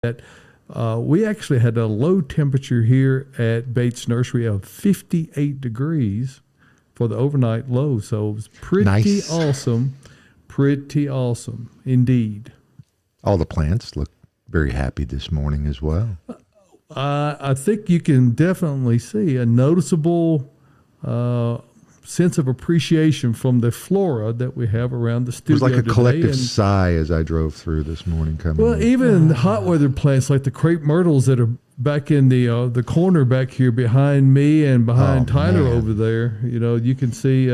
that we actually had a low temperature here at Bates Nursery of 58 degrees for the overnight low. So it was pretty awesome. Pretty awesome indeed. All the plants look very happy this morning as well. I think you can definitely see a noticeable sense of appreciation from the flora that we have around the studio. It was like a today. collective sigh as I drove through this morning. Even hot weather plants like the crepe myrtles that are back in the corner back here behind me and behind Tyler over there, you can see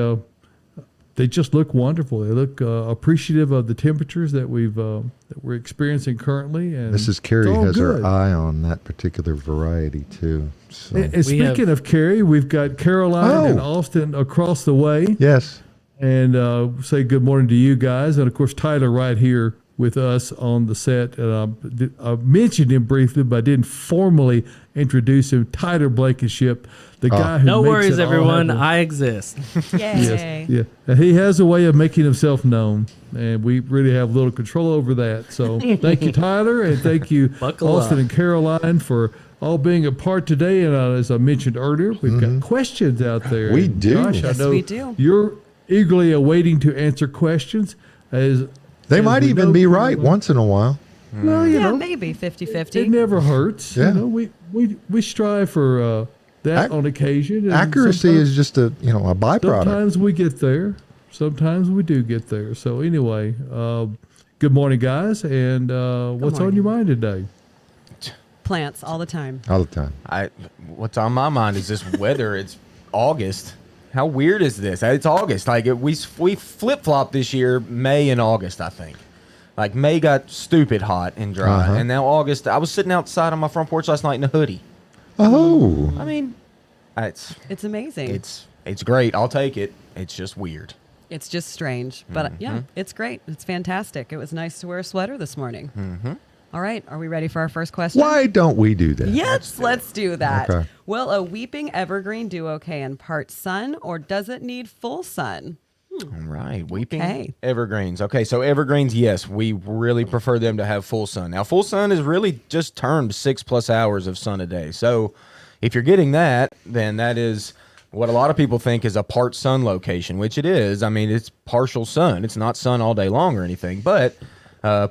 they just look wonderful. They look appreciative of the temperatures that we're experiencing currently. And Mrs. Cary has her eye on that particular variety too. So. And speaking of Cary, we've got Caroline and Austin across the way. Yes. And say good morning to you guys. And, of course, Tyler right here with us on the set. And I mentioned him briefly, but I didn't formally introduce him. Tyler Blankenship, the guy who No makes worries, it everyone. all happen. I exist. Yay. Yes, yeah. And he has a way of making himself known, and we really have little control over that. So thank you, Tyler, and thank you, Austin and Caroline, for all being a part today. And as I mentioned earlier, we've got questions out there. We and do. Josh, Yes, I know we do. you're eagerly awaiting to answer questions. They might even be right once in a while. Well, you know, maybe 50-50. it never hurts. Yeah. We strive for that on occasion. And Accuracy is just a byproduct. Sometimes we get there. Sometimes we do get there. So anyway, good morning, guys. And what's on your mind today? Plants all the time. All the time. What's on my mind is this weather. It's August. How weird is this? It's August. Like we flip-flopped this year, May and August, I think. Like May got stupid hot and dry, and now August. I was sitting outside on my front porch last night in a hoodie. Oh, I mean, it's amazing. It's great. I'll take it. It's just weird. It's just strange, but yeah, it's great. It's fantastic. It was nice to wear a sweater this morning. All right, are we ready for our first question? why don't we do that? Yes, let's do that. Okay. Will a weeping evergreen do okay in part sun, or does it need full sun? All right, weeping evergreens. Okay, so evergreens, yes, we really prefer them to have full sun. Now, full sun is really just termed 6+ hours of sun a day. So if you're getting that, then that is what a lot of people think is a part sun location, which it is. I mean, it's partial sun. It's not sun all day long or anything, but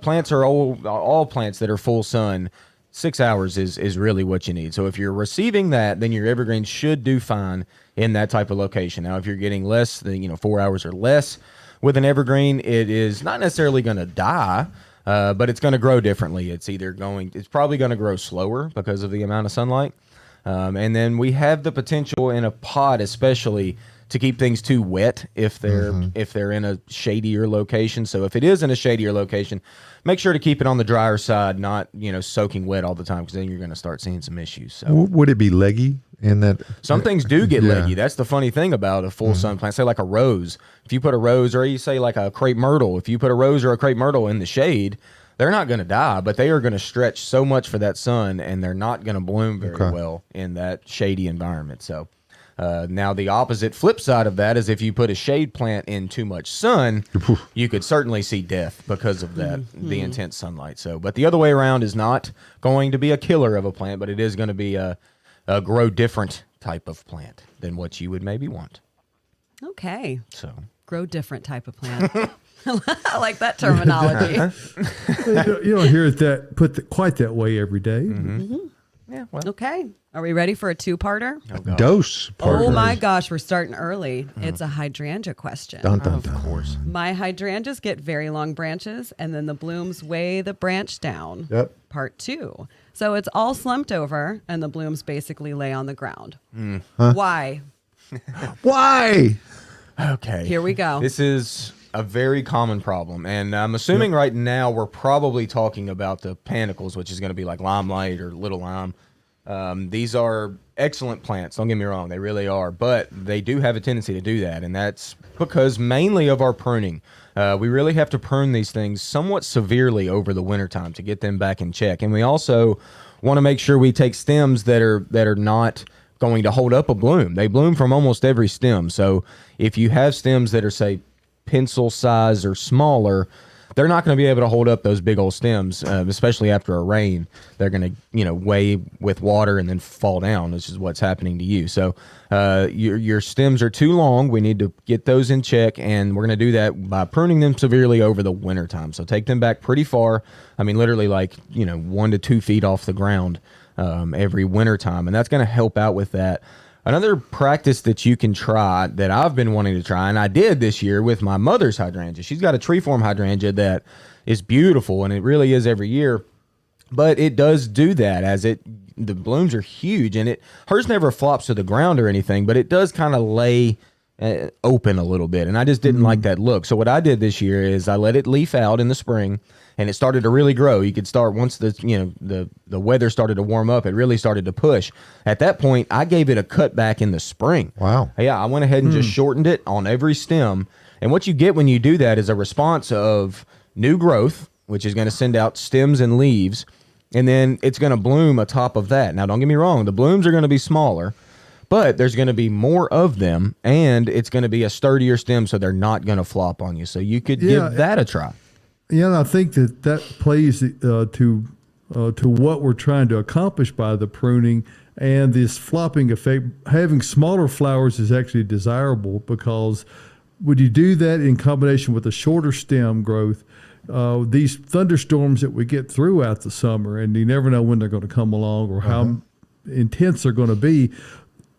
plants are all plants that are full sun. 6 hours is really what you need. So if you're receiving that, then your evergreen should do fine in that type of location. Now, if you're getting less than 4 hours or less with an evergreen, it is not necessarily going to die, but it's going to grow differently. It's probably going to grow slower because of the amount of sunlight. And then we have the potential in a pot, especially, to keep things too wet if they're in a shadier location. So if it is in a shadier location, make sure to keep it on the drier side, not soaking wet all the time, because then you're going to start seeing some issues. So Would it be leggy in that? some things do get leggy. That's the funny thing about a full sun plant. Say like a rose. If you put a rose, or you say like a crepe myrtle, if you put a rose or a crepe myrtle in the shade, they're not going to die, but they are going to stretch so much for that sun, and they're not going to bloom very well in that shady environment. So now the opposite flip side of that is if you put a shade plant in too much sun, you could certainly see death because of that, the intense sunlight. So, but the other way around is not going to be a killer of a plant, but it is going to be a grow different type of plant than what you would maybe want. Okay. So Grow different type of plant. I like that terminology. You don't hear it put quite that way every day. yeah, well, Okay. Are we ready for a two-parter? Dose. Oh my gosh, we're starting early. It's a hydrangea question. Dun, dun, of dun. course. My hydrangeas get very long branches, and then the blooms weigh the branch down. Yep. Part 2. So it's all slumped over, and the blooms basically lay on the ground. Why? Why? Okay. Here we go. This is a very common problem, and I'm assuming right now we're probably talking about the panicles, which is going to be like limelight or little lime. These are excellent plants, don't get me wrong, they really are, but they do have a tendency to do that, and that's because mainly of our pruning. We really have to prune these things somewhat severely over the wintertime to get them back in check, and we also want to make sure we take stems that are not going to hold up a bloom. They bloom from almost every stem, so if you have stems that are, say, pencil size or smaller, they're not going to be able to hold up those big old stems, especially after a rain. They're going to, weigh with water and then fall down, which is what's happening to you. So your stems are too long. We need to get those in check, and we're going to do that by pruning them severely over the winter time. So take them back pretty far. I mean, literally 1 to 2 feet off the ground every winter time, and that's going to help out with that. Another practice that you can try that I've been wanting to try, and I did this year with my mother's hydrangea. She's got a treeform hydrangea that is beautiful, and it really is every year. But it does do that the blooms are huge, and hers never flops to the ground or anything, but it does kind of lay open a little bit, and I just didn't like that look. So what I did this year is I let it leaf out in the spring, and it started to really grow. You could start once the weather started to warm up, it really started to push. At that point, I gave it a cut back in the spring. Wow. Yeah, I went ahead and just shortened it on every stem. And what you get when you do that is a response of new growth, which is going to send out stems and leaves, and then it's going to bloom atop of that. Now, don't get me wrong, the blooms are going to be smaller, but there's going to be more of them, and it's going to be a sturdier stem, so they're not going to flop on you. So you could give that a try. Yeah, and I think that plays to what we're trying to accomplish by the pruning and this flopping effect. Having smaller flowers is actually desirable because when you do that in combination with a shorter stem growth, these thunderstorms that we get throughout the summer, and you never know when they're going to come along or how intense they're going to be,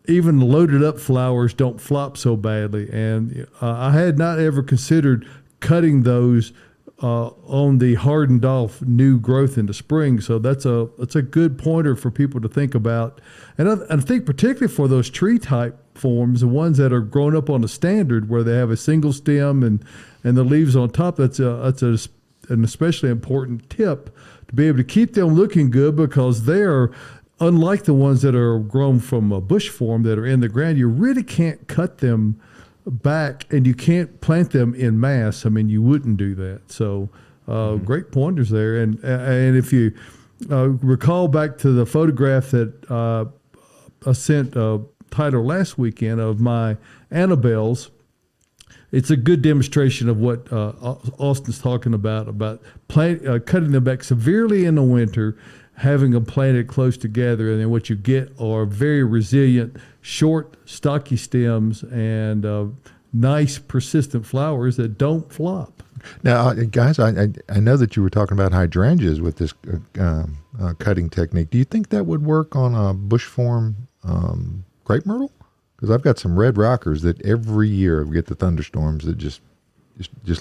even loaded up flowers don't flop so badly. And I had not ever considered cutting those on the hardened off new growth in the spring. So that's a good pointer for people to think about. And I think particularly for those tree type forms, the ones that are grown up on a standard where they have a single stem and the leaves on top, that's an especially important tip to be able to keep them looking good, because they're unlike the ones that are grown from a bush form that are in the ground. You really can't cut them back, and you can't plant them in mass. I mean, you wouldn't do that. So great pointers there. And if you recall back to the photograph that I sent Tyler last weekend of my Annabelles, it's a good demonstration of what Austin's talking about cutting them back severely in the winter, having them planted close together, and then what you get are very resilient, short, stocky stems and nice, persistent flowers that don't flop. Now, guys, I know that you were talking about hydrangeas with this cutting technique. Do you think that would work on a bush form crepe myrtle? Because I've got some red rockers that every year we get the thunderstorms that just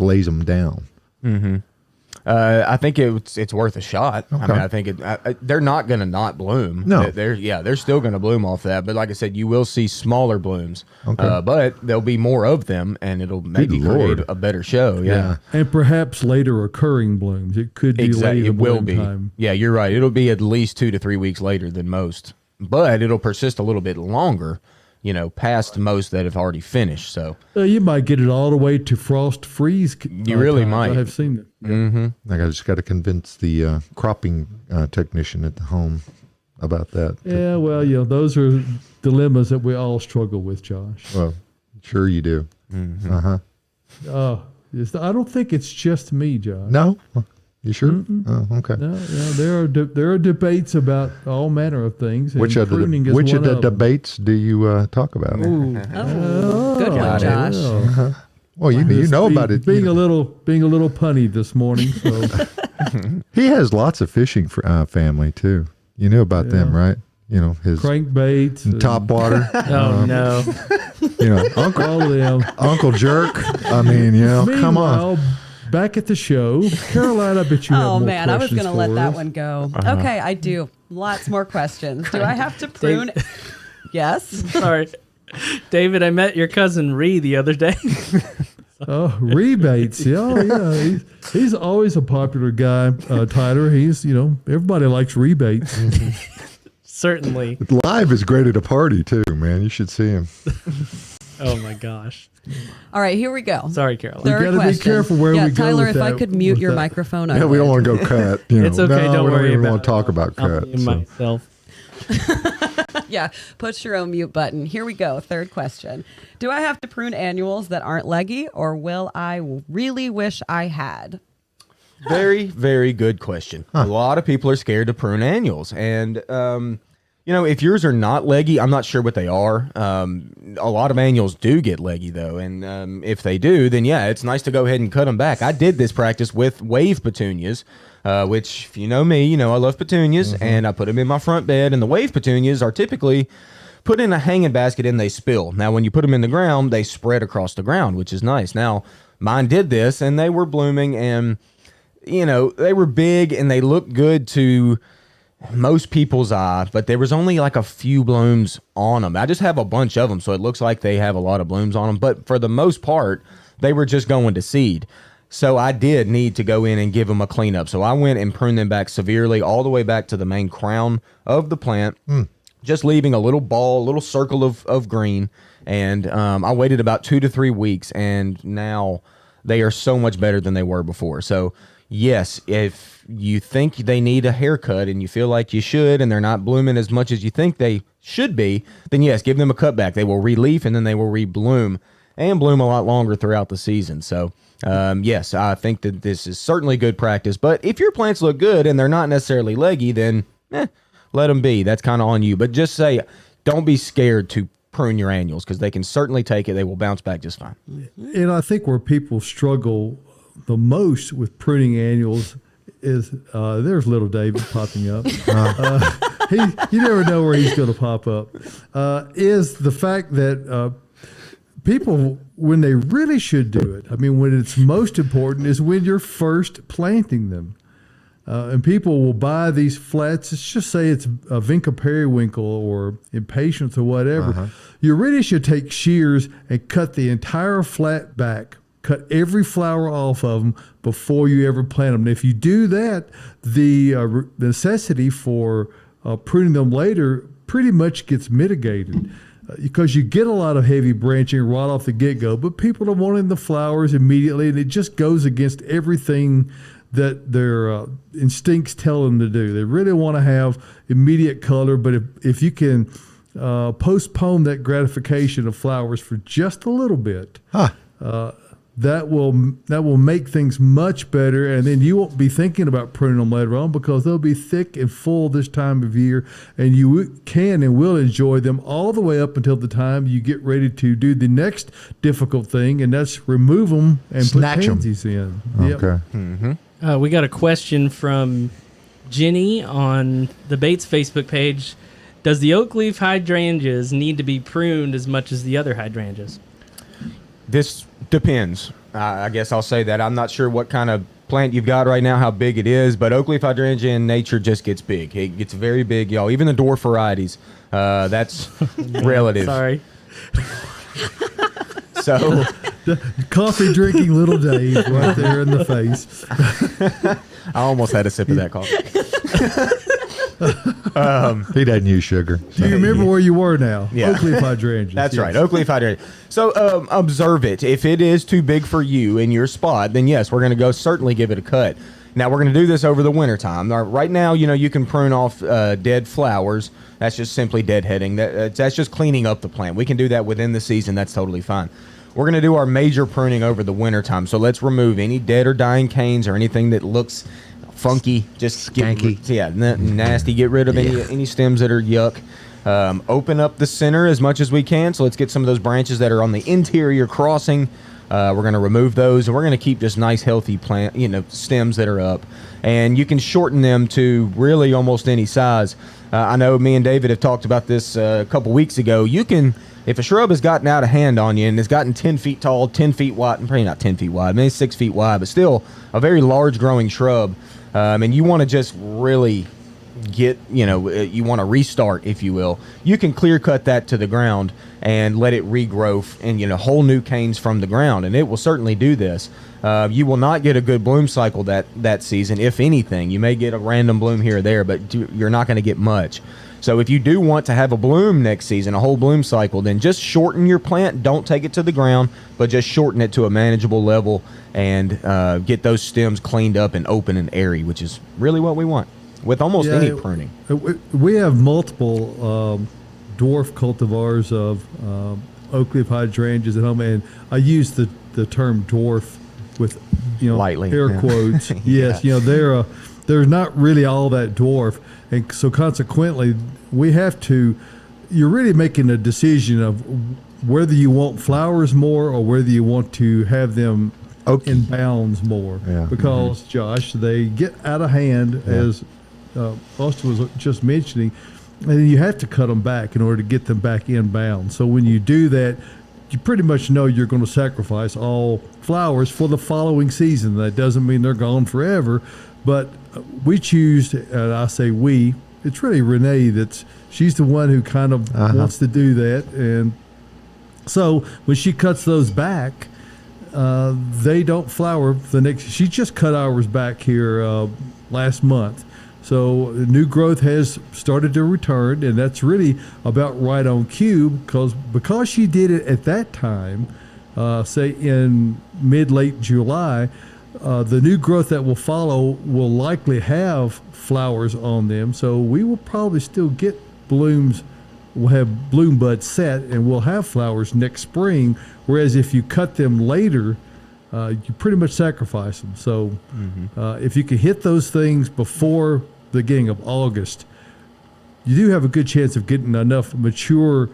lays them down. Mm-hmm. I think it's worth a shot. Okay. I mean, I think they're not going to not bloom. No, they're still going to bloom off that. But like I said, you will see smaller blooms. Okay. But there'll be more of them, and it'll maybe create a better show. Yeah. And perhaps later occurring blooms. It could be later. It will be. Time. Yeah, you're right. It'll be at least 2 to 3 weeks later than most, but it'll persist a little bit longer, past most that have already finished. So you might get it all the way to frost freeze. You really might. I have seen it. Yeah. Mm-hmm. I just got to convince the cropping technician at the home about that. Yeah, well, those are dilemmas that we all struggle with, Josh. Well, sure you do. Mm-hmm. I don't think it's just me, Josh. No? You sure? Mm-mm. Oh, okay. No, there are debates about all manner of things. Which of the debates do you talk about? Good one, Josh. Yeah. Well, you know about it. Being a little punny this morning. So he has lots of fishing family too. You knew about them, right? His crankbaits and top water. Oh no! all of them. Uncle Jerk. I mean, come on. Back at the show, Caroline, I bet you have more man, I was going to let that one go. Okay, I do. Lots more questions. Do I have to prune? Yes. Sorry. David, I met your cousin Ree the other day. Oh, rebates. Yeah. He's always a popular guy, Tyler. He's, everybody likes rebates. Certainly. Live is great at a party, too, man. You should see him. Oh, my gosh. All right, here we go. Sorry, Caroline. We got to be careful where we go. Tyler, with if that, I could mute your microphone. Yeah, we don't want to go cut. It's okay. Don't worry we don't about want to talk about cut. Myself. Yeah, push your own mute button. Here we go. Third question. Do I have to prune annuals that aren't leggy, or will I really wish I had? Very, very good question. A lot of people are scared to prune annuals. And, if yours are not leggy, I'm not sure what they are. A lot of annuals do get leggy, though. And if they do, then, yeah, it's nice to go ahead and cut them back. I did this practice with wave petunias, which, if you know me, I love petunias. And I put them in my front bed. And the wave petunias are typically put in a hanging basket and they spill. Now, when you put them in the ground, they spread across the ground, which is nice. Now, mine did this, and they were blooming, and they were big and they looked good to most people's eye, but there was only like a few blooms on them. I just have a bunch of them, so it looks like they have a lot of blooms on them. But for the most part, they were just going to seed. So I did need to go in and give them a cleanup. So I went and pruned them back severely, all the way back to the main crown of the plant, just leaving a little ball, a little circle of green. And I waited about 2 to 3 weeks, and now they are so much better than they were before. So yes, if you think they need a haircut and you feel like you should, and they're not blooming as much as you think they should be, then yes, give them a cutback. They will re-leaf and then they will re-bloom and bloom a lot longer throughout the season. So yes, I think that this is certainly good practice. But if your plants look good and they're not necessarily leggy, then let them be. That's kind of on you. But just say, don't be scared to prune your annuals, because they can certainly take it. They will bounce back just fine. And I think where people struggle the most with pruning annuals is there's little David popping up. You never know where he's going to pop up. Is the fact that people, when they really should do it, I mean, when it's most important is when you're first planting them. And people will buy these flats. Let's just say it's a Vinca periwinkle or impatiens or whatever. You really should take shears and cut the entire flat back. Cut every flower off of them before you ever plant them. And if you do that, the necessity for pruning them later pretty much gets mitigated, because you get a lot of heavy branching right off the get-go, but people are wanting the flowers immediately, and it just goes against everything that their instincts tell them to do. They really want to have immediate color, but if you can postpone that gratification of flowers for just a little bit, that will make things much better, and then you won't be thinking about pruning them later on, because they'll be thick and full this time of year, and you can and will enjoy them all the way up until the time you get ready to do the next difficult thing, and that's remove them and Snatch put 'em. pansies in. Okay. We got a question from Jenny on the Bates Facebook page. Does the oak leaf hydrangeas need to be pruned as much as the other hydrangeas? This depends. I guess I'll say that. I'm not sure what kind of plant you've got right now, how big it is, but oak leaf hydrangea in nature just gets big. It gets very big, y'all. Even the dwarf varieties, that's relative. Sorry. So Coffee drinking little Dave right there in the face. I almost had a sip of that coffee. He doesn't use sugar. Do you remember where you were now? Yeah. Oak leaf hydrangeas. That's yes. right, oak leaf hydrangea. So observe it. If it is too big for you in your spot, then yes, we're going to go certainly give it a cut. Now, we're going to do this over the wintertime. Right now, you can prune off dead flowers. That's just simply deadheading. That's just cleaning up the plant. We can do that within the season. That's totally fine. We're going to do our major pruning over the wintertime. So let's remove any dead or dying canes or anything that looks funky. Just Skanky. Nasty. Get rid of any stems that are yuck. Open up the center as much as we can. So let's get some of those branches that are on the interior crossing. We're going to remove those, and we're going to keep just nice, healthy plant, stems that are up. And you can shorten them to really almost any size. I know me and David have talked about this a couple weeks ago. You can, if a shrub has gotten out of hand on you and has gotten 10 feet tall, 10 feet wide, probably not 10 feet wide, maybe 6 feet wide, but still a very large growing shrub, and you want to just really get, you want to restart, if you will, you can clear cut that to the ground and let it regrow and, whole new canes from the ground. And it will certainly do this. You will not get a good bloom cycle that season. If anything, you may get a random bloom here or there, but you're not going to get much. So if you do want to have a bloom next season, a whole bloom cycle, then just shorten your plant. Don't take it to the ground, but just shorten it to a manageable level and get those stems cleaned up and open and airy, which is really what we want with almost any pruning. We have multiple dwarf cultivars of oak leaf hydrangeas at home, and I use the term dwarf with Lightly, air yeah. quotes. Yes, they're not really all that dwarf, and so consequently, you're really making a decision of whether you want flowers more or whether you want to have them in bounds more. Yeah. Because Josh, they get out of hand, as Austin was just mentioning, and you have to cut them back in order to get them back in bounds. So when you do that, you pretty much know you're going to sacrifice all flowers for the following season. That doesn't mean they're gone forever, but we choose, and I say we, it's really Renee she's the one who kind of wants to do that. And so when she cuts those back, they don't flower she just cut ours back here last month. So new growth has started to return, and that's really about right on cue because she did it at that time, say in mid-late July, the new growth that will follow will likely have flowers on them. So we will probably still get blooms. We'll have bloom buds set, and we'll have flowers next spring. Whereas if you cut them later, you pretty much sacrifice them. So if you can hit those things before the beginning of August, you do have a good chance of getting enough mature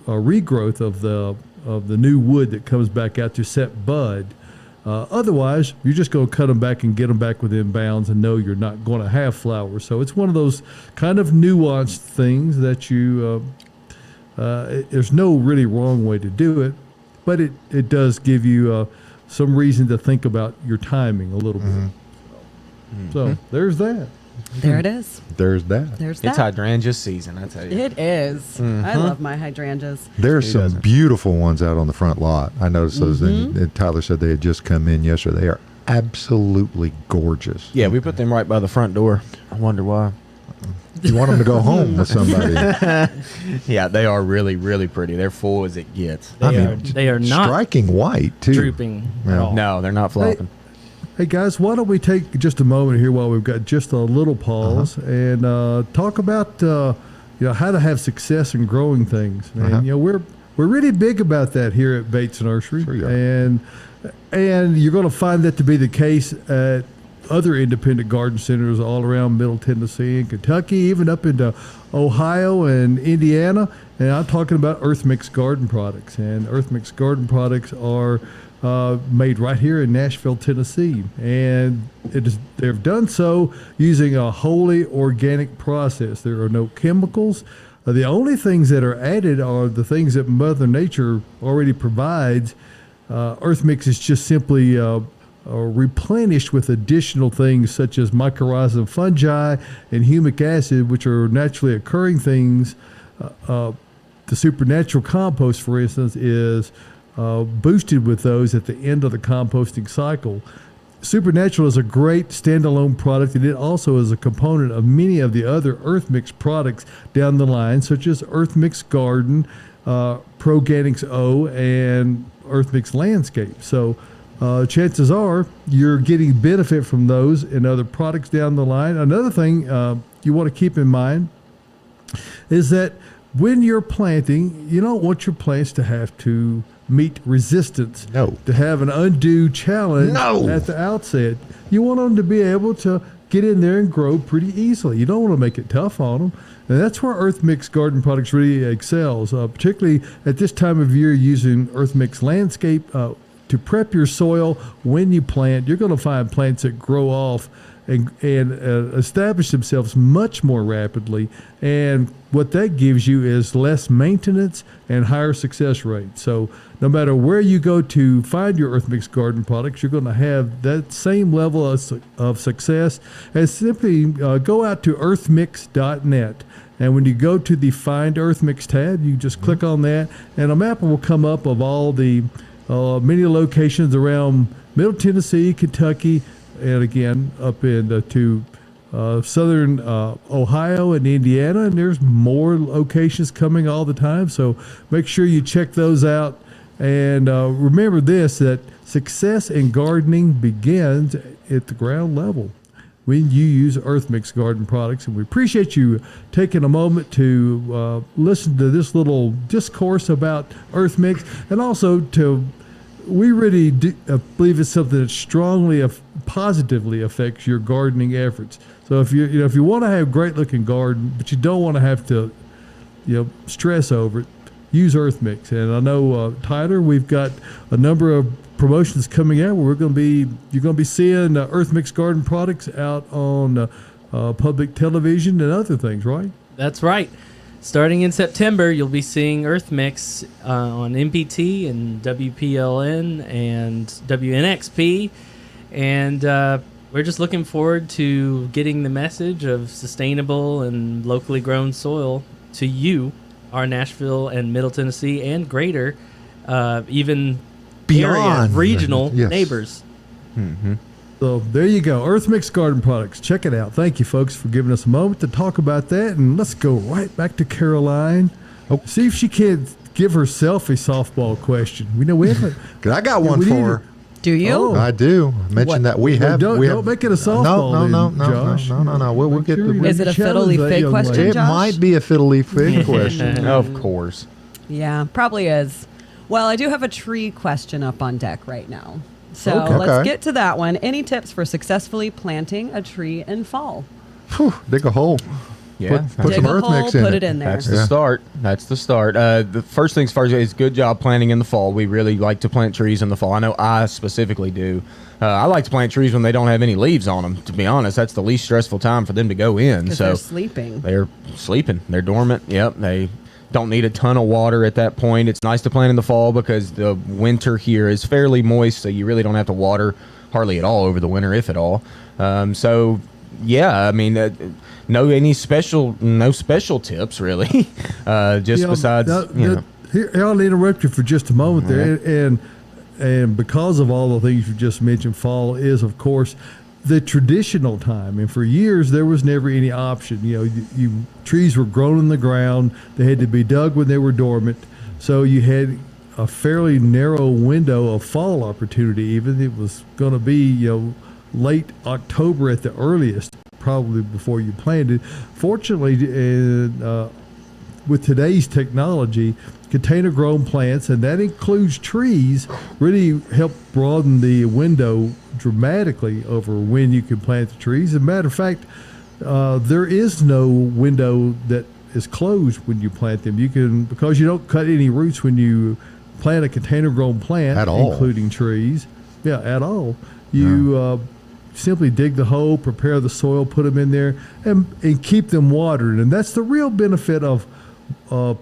regrowth of the new wood that comes back out to set bud. Otherwise, you're just going to cut them back and get them back within bounds and know you're not going to have flowers. So it's one of those kind of nuanced things that there's no really wrong way to do it, but it does give you some reason to think about your timing a little bit. So there's that. There it is. There's that. There's that. It's hydrangea season, I tell you. It is. I love my hydrangeas. There's some beautiful ones out on the front lot. I noticed those. And Tyler said they had just come in yesterday. They are absolutely gorgeous. Yeah, we put them right by the front door. I wonder why. You want them to go home with somebody. Yeah, they are really, really pretty. They're full as it gets. They are not striking white, too. drooping at all. No, they're not flopping. Hey guys, why don't we take just a moment here while we've got just a little pause and talk about how to have success in growing things. And we're really big about that here at Bates Nursery, Sure and you're going to find that to be the case at other independent garden centers all around Middle Tennessee and Kentucky, even up into Ohio and Indiana. And I'm talking about Earth Mix Garden Products, and Earth Mix Garden Products are made right here in Nashville, Tennessee, and they've done so using a wholly organic process. There are no chemicals. The only things that are added are the things that Mother Nature already provides. Earth Mix is just simply replenished with additional things such as mycorrhizal fungi and humic acid, which are naturally occurring things. The supernatural compost, for instance, is boosted with those at the end of the composting cycle. Supernatural is a great standalone product, and it also is a component of many of the other Earth Mix products down the line, such as Earth Mix Garden, Proganics O, and Earth Mix Landscape. So chances are you're getting benefit from those and other products down the line. Another thing you want to keep in mind is that when you're planting, you don't want your plants to have to meet resistance, to have an undue challenge at the outset. You want them to be able to get in there and grow pretty easily. You don't want to make it tough on them. And that's where Earth Mix Garden Products really excels, particularly at this time of year using Earth Mix Landscape to prep your soil when you plant. You're going to find plants that grow off and establish themselves much more rapidly. And what that gives you is less maintenance and higher success rate. So no matter where you go to find your Earth Mix Garden products, you're going to have that same level of success. And simply go out to earthmix.net. And when you go to the Find Earth Mix tab, you just click on that, and a map will come up of all the many locations around Middle Tennessee, Kentucky, and again up into southern Ohio and Indiana, and there's more locations coming all the time. So make sure you check those out. And remember this, that success in gardening begins at the ground level when you use Earth Mix Garden Products. And we appreciate you taking a moment to listen to this little discourse about Earth Mix, and also to we really do, believe it's something that strongly, positively affects your gardening efforts. So if you want to have a great looking garden, but you don't want to have to, stress over it, use Earth Mix. And I know, Tyler, we've got a number of promotions coming out where you're going to be seeing Earth Mix garden products out on public television and other things, right? That's right. Starting in September, you'll be seeing Earth Mix on MPT and WPLN and WNXP. And we're just looking forward to getting the message of sustainable and locally grown soil to you, our Nashville and Middle Tennessee and greater, even Beyond area, regional yes. neighbors. Mm-hmm. So there you go, Earth Mix Garden Products. Check it out. Thank you, folks, for giving us a moment to talk about that. And let's go right back to Caroline. Oh. See if she can give herself a softball question. We know we haven't. I got one for her. Do you? Oh. I do. I mentioned that we have. Don't make it a softball. Josh. No. We'll get sure the. Is it a fiddle leaf fig question, It Josh? might be a fiddle leaf fig question. Of course. Yeah, probably is. Well, I do have a tree question up on deck right now. So Okay. let's get to that one. Any tips for successfully planting a tree in fall? Whew, dig a hole. Yeah. Put Dig some a earth hole, mix in put it. it in there. That's the start. That's the start. The first things first is good job planting in the fall. We really like to plant trees in the fall. I know I specifically do. I like to plant trees when they don't have any leaves on them. To be honest, that's the least stressful time for them to go in. Because So they're sleeping. they're sleeping. They're dormant. Yep. They don't need a ton of water at that point. It's nice to plant in the fall because the winter here is fairly moist, so you really don't have to water hardly at all over the winter, if at all. So yeah, I mean, no special tips really. Just besides, Here, I'll interrupt you for just a moment there, and because of all the things you just mentioned, fall is of course the traditional time, and for years there was never any option. Trees were grown in the ground; they had to be dug when they were dormant, so you had a fairly narrow window of fall opportunity. Even it was going to be late October at the earliest, probably before you planted. Fortunately, with today's technology, container grown plants, and that includes trees, really help broaden the window dramatically over when you can plant the trees. As a matter of fact, there is no window that is closed when you plant them. You can, because you don't cut any roots when you plant a container grown plant, At all. including trees. Yeah, at all. You simply dig the hole, prepare the soil, put them in there, and keep them watered. And that's the real benefit of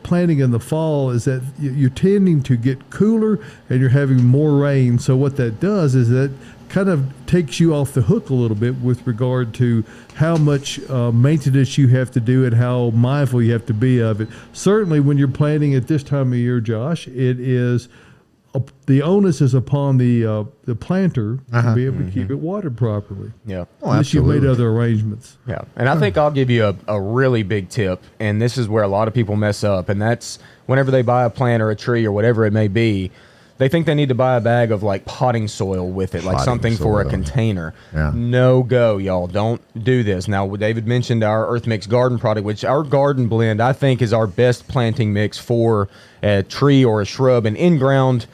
planting in the fall, is that you're tending to get cooler and you're having more rain. So what that does is that kind of takes you off the hook a little bit with regard to how much maintenance you have to do and how mindful you have to be of it. Certainly when you're planting at this time of year, Josh, it is the onus is upon the planter to be able to keep it watered properly. yeah. Unless you've made other arrangements. Yeah, and I think I'll give you a really big tip, and this is where a lot of people mess up, and that's whenever they buy a plant or a tree or whatever it may be, they think they need to buy a bag of like potting soil with it, like Potting something for a soil. container. Yeah. No go, y'all. Don't do this. Now, David mentioned our Earth Mix garden product, which our garden blend, I think, is our best planting mix for a tree or a shrub, an in-ground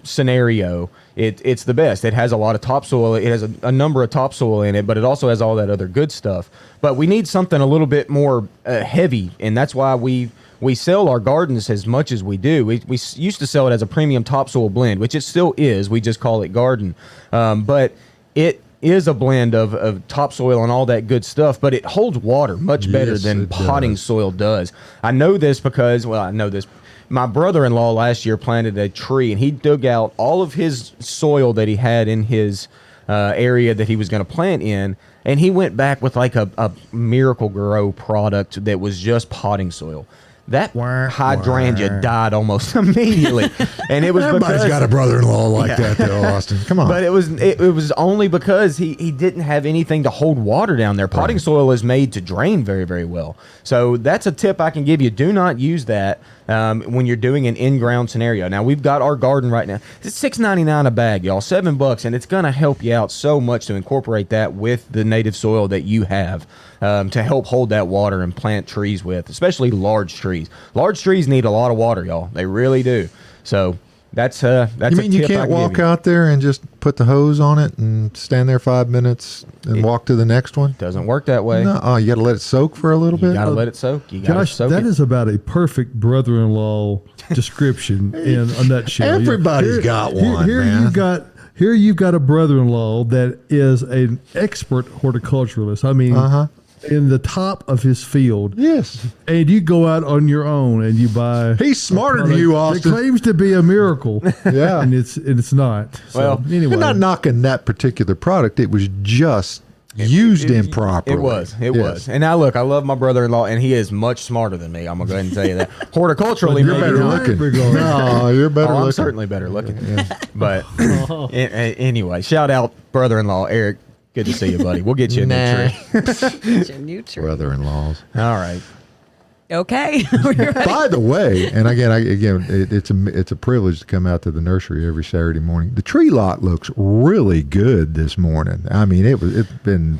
scenario. It's the best. It has a lot of topsoil. It has a number of topsoil in it, but it also has all that other good stuff. But we need something a little bit more heavy, and that's why we sell our gardens as much as we do. We used to sell it as a premium topsoil blend, which it still is. We just call it garden. But it is a blend of topsoil and all that good stuff, but it holds water much better Yes, than it potting does. soil does. I know this because, I know this. My brother-in-law last year planted a tree, and he dug out all of his soil that he had in his area that he was going to plant in, and he went back with like a Miracle Grow product that was just potting soil. That hydrangea died almost immediately, and it was Everybody's because, got a brother-in-law like that, though, Austin. Come on. but it was only because he didn't have anything to hold water down there. Potting soil is made to drain very, very well. So that's a tip I can give you. Do not use that when you're doing an in-ground scenario. Now, we've got our garden right now. It's $6.99 a bag, y'all, $7, and it's going to help you out so much to incorporate that with the native soil that you have to help hold that water and plant trees with, especially large trees. Large trees need a lot of water, y'all. They really do. So That's You mean a you tip I can't can walk give you. out there and just put the hose on it and stand there 5 minutes and walk to the next one? Doesn't work that way. No, oh, you got to let it soak for a little You bit. got to let it soak. You got to Josh, soak that it. is about a perfect brother-in-law description in a nutshell. Everybody's got one, Here man. you've got a brother-in-law that is an expert horticulturalist. I mean, in the top of his field. Yes. And you go out on your own and you buy. He's smarter a than product you, that Austin. claims to be a miracle. Yeah. and it's not. So, Well, anyway, We're not knocking that particular product. It was just used improperly. It was. And now look, I love my brother-in-law, and he is much smarter than me. I'm gonna go ahead and tell you that. Horticulturally, But You're maybe better not. looking. Regardless. No, you're better Oh, looking. I'm certainly better looking. But anyway, shout out brother-in-law Eric. Good to see you, buddy. We'll get you a new tree. Get your new tree. Brother-in-laws. All right. Okay. We're ready. By the way, and it's a privilege to come out to the nursery every Saturday morning. The tree lot looks really good this morning. I mean, it's been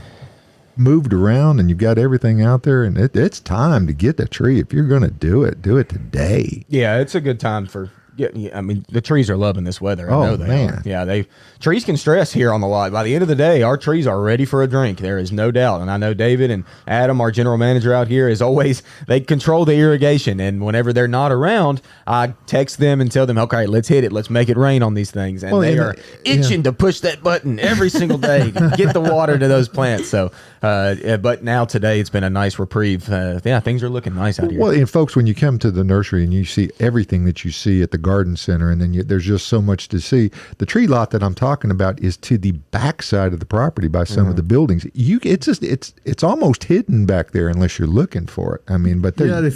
moved around, and you've got everything out there, and it's time to get the tree. If you're going to do it today. Yeah, it's a good time for. Yeah, I mean, the trees are loving this weather. I know they man. are. Yeah, trees can stress here on the lot. By the end of the day, our trees are ready for a drink. There is no doubt. And I know David and Adam, our general manager out here, is always, they control the irrigation. And whenever they're not around, I text them and tell them, okay, let's hit it. Let's make it rain on these things. And they are itching to push that button every single day to get the water to those plants. So, but now today it's been a nice reprieve. Yeah, things are looking nice out here. Well, and folks, when you come to the nursery and you see everything that you see at the garden center, and then there's just so much to see. The tree lot that I'm talking about is to the back side of the property by some of the buildings. It's almost hidden back there unless you're looking for it. I mean, but Yeah,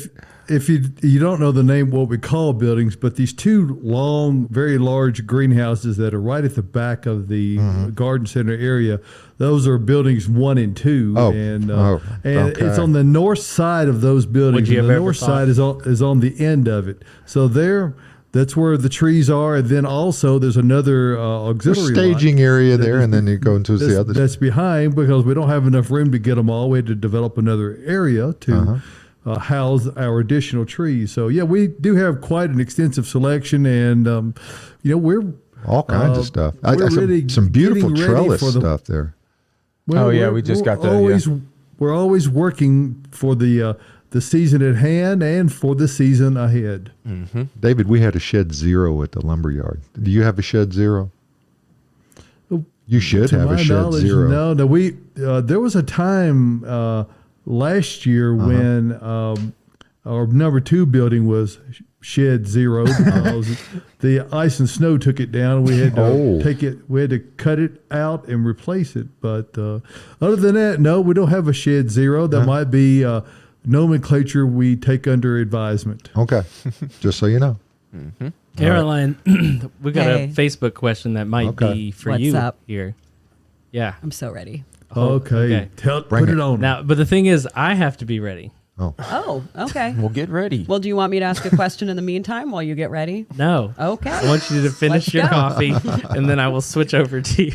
if you don't know the name, what we call buildings, but these two long, very large greenhouses that are right at the back of the garden center area, those are buildings 1 and 2, and okay. it's on the north side of those buildings. Would you And have the ever north thought- side is on the end of it. So that's where the trees are, and then also there's another auxiliary staging lot area that there, is- and then you go into the other. that's behind, because we don't have enough room to get them all. We had to develop another area to house our additional trees. So yeah, we do have quite an extensive selection, and we're All kinds of stuff. we're really Some beautiful getting ready trellis for the- stuff there. Oh, yeah, we're- we just we're got the- always we're always working for the season at hand and for the season ahead. David, we had a shed 0 at the lumber yard. Do you have a shed 0? You should To have a my shed knowledge, 0. no. We there was a time last year when our number 2 building was shed 0 because the ice and snow took it down. We had to we had to cut it out and replace it. But other than that, no, we don't have a shed 0. That might be nomenclature we take under advisement. Okay, just so you know. Caroline, we got Hey. a Facebook question that might Okay. be for What's you up? here. Yeah. I'm so ready. Okay, okay. Bring put it. it on. Now, but the thing is, I have to be ready. Oh, okay. Well, get ready. Well, do you want me to ask a question in the meantime while you get ready? No. Okay. I want you to finish Let's your go. coffee, and then I will switch over to you.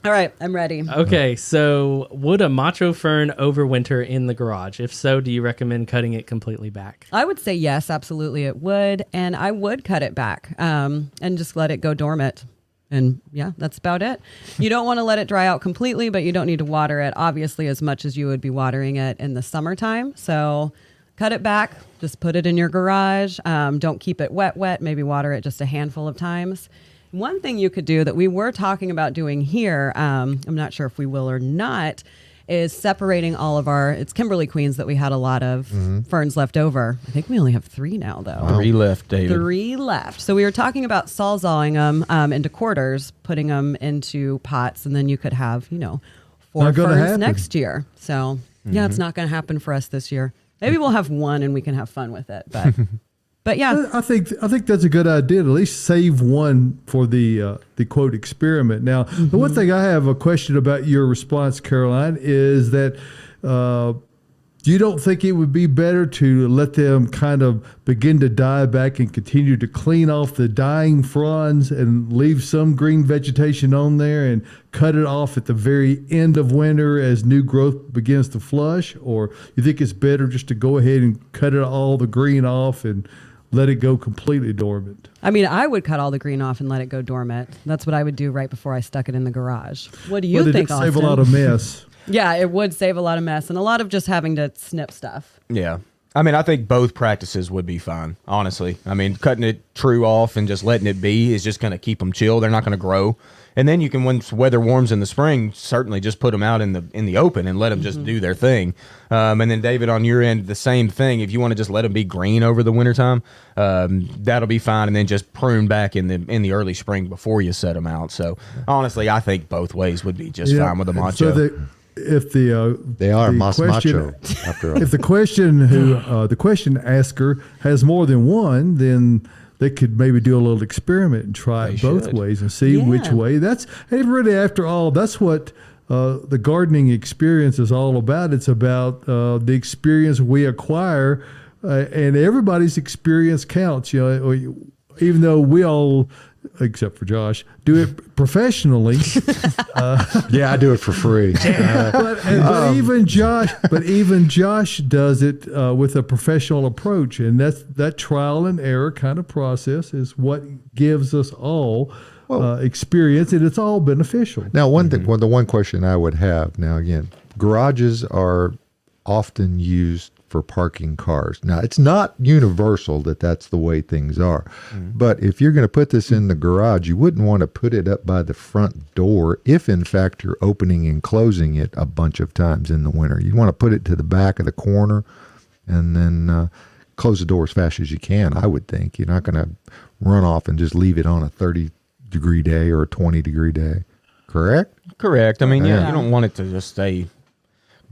All right, I'm ready. Okay, so would a macho fern overwinter in the garage? If so, do you recommend cutting it completely back? I would say yes, absolutely it would. And I would cut it back and just let it go dormant. And yeah, that's about it. You don't want to let it dry out completely, but you don't need to water it, obviously, as much as you would be watering it in the summertime. So cut it back, just put it in your garage. Don't keep it wet, maybe water it just a handful of times. One thing you could do that we were talking about doing here, I'm not sure if we will or not, is separating all of it's Kimberly Queens that we had a lot of ferns left over. I think we only have 3 now, though. 3 left, David. 3 left. So we were talking about sawzawing them into quarters, putting them into pots, and then you could have, 4 Not gonna ferns happen. next year. So yeah, it's not going to happen for us this year. Maybe we'll have 1 and we can have fun with it. But yeah, I think that's a good idea. To at least save one for the quote experiment. Now, the one thing I have a question about your response, Caroline, is that you don't think it would be better to let them kind of begin to die back and continue to clean off the dying fronds and leave some green vegetation on there and cut it off at the very end of winter as new growth begins to flush? Or you think it's better just to go ahead and cut it all the green off and let it go completely dormant. I mean, I would cut all the green off and let it go dormant. That's what I would do right before I stuck it in the garage. What do you But think, it Austin? save a lot of mess. Yeah, it would save a lot of mess and a lot of just having to snip stuff. Yeah. I mean, I think both practices would be fine, honestly. I mean, cutting it true off and just letting it be is just going to keep them chill. They're not going to grow. And then you can, when weather warms in the spring, certainly just put them out in the open and let them just do their thing. And then, David, on your end, the same thing. If you want to just let them be green over the wintertime, that'll be fine. And then just prune back in the early spring before you set them out. So, honestly, I think both ways would be just fine with the macho. So if the They are the mas question- macho, after all. if the question asker has more than one, then they could maybe do a little experiment and try They it both should. ways and see which Yeah. way. And really, after all, that's what the gardening experience is all about. It's about the experience we acquire, and everybody's experience counts. Even though we all, except for Josh, do it professionally. Yeah, I do it for free. But even Josh does it with a professional approach, and that trial and error kind of process is what gives us all experience, and it's all beneficial. Now, the one question I would have now, again, garages are often used for parking cars. Now, it's not universal that that's the way things are, but if you're going to put this in the garage, you wouldn't want to put it up by the front door if, in fact, you're opening and closing it a bunch of times in the winter. You want to put it to the back of the corner and then close the door as fast as you can, I would think. You're not going to run off and just leave it on a 30-degree day or a 20-degree day, correct? Correct. I mean, Yeah. you don't want it to just stay.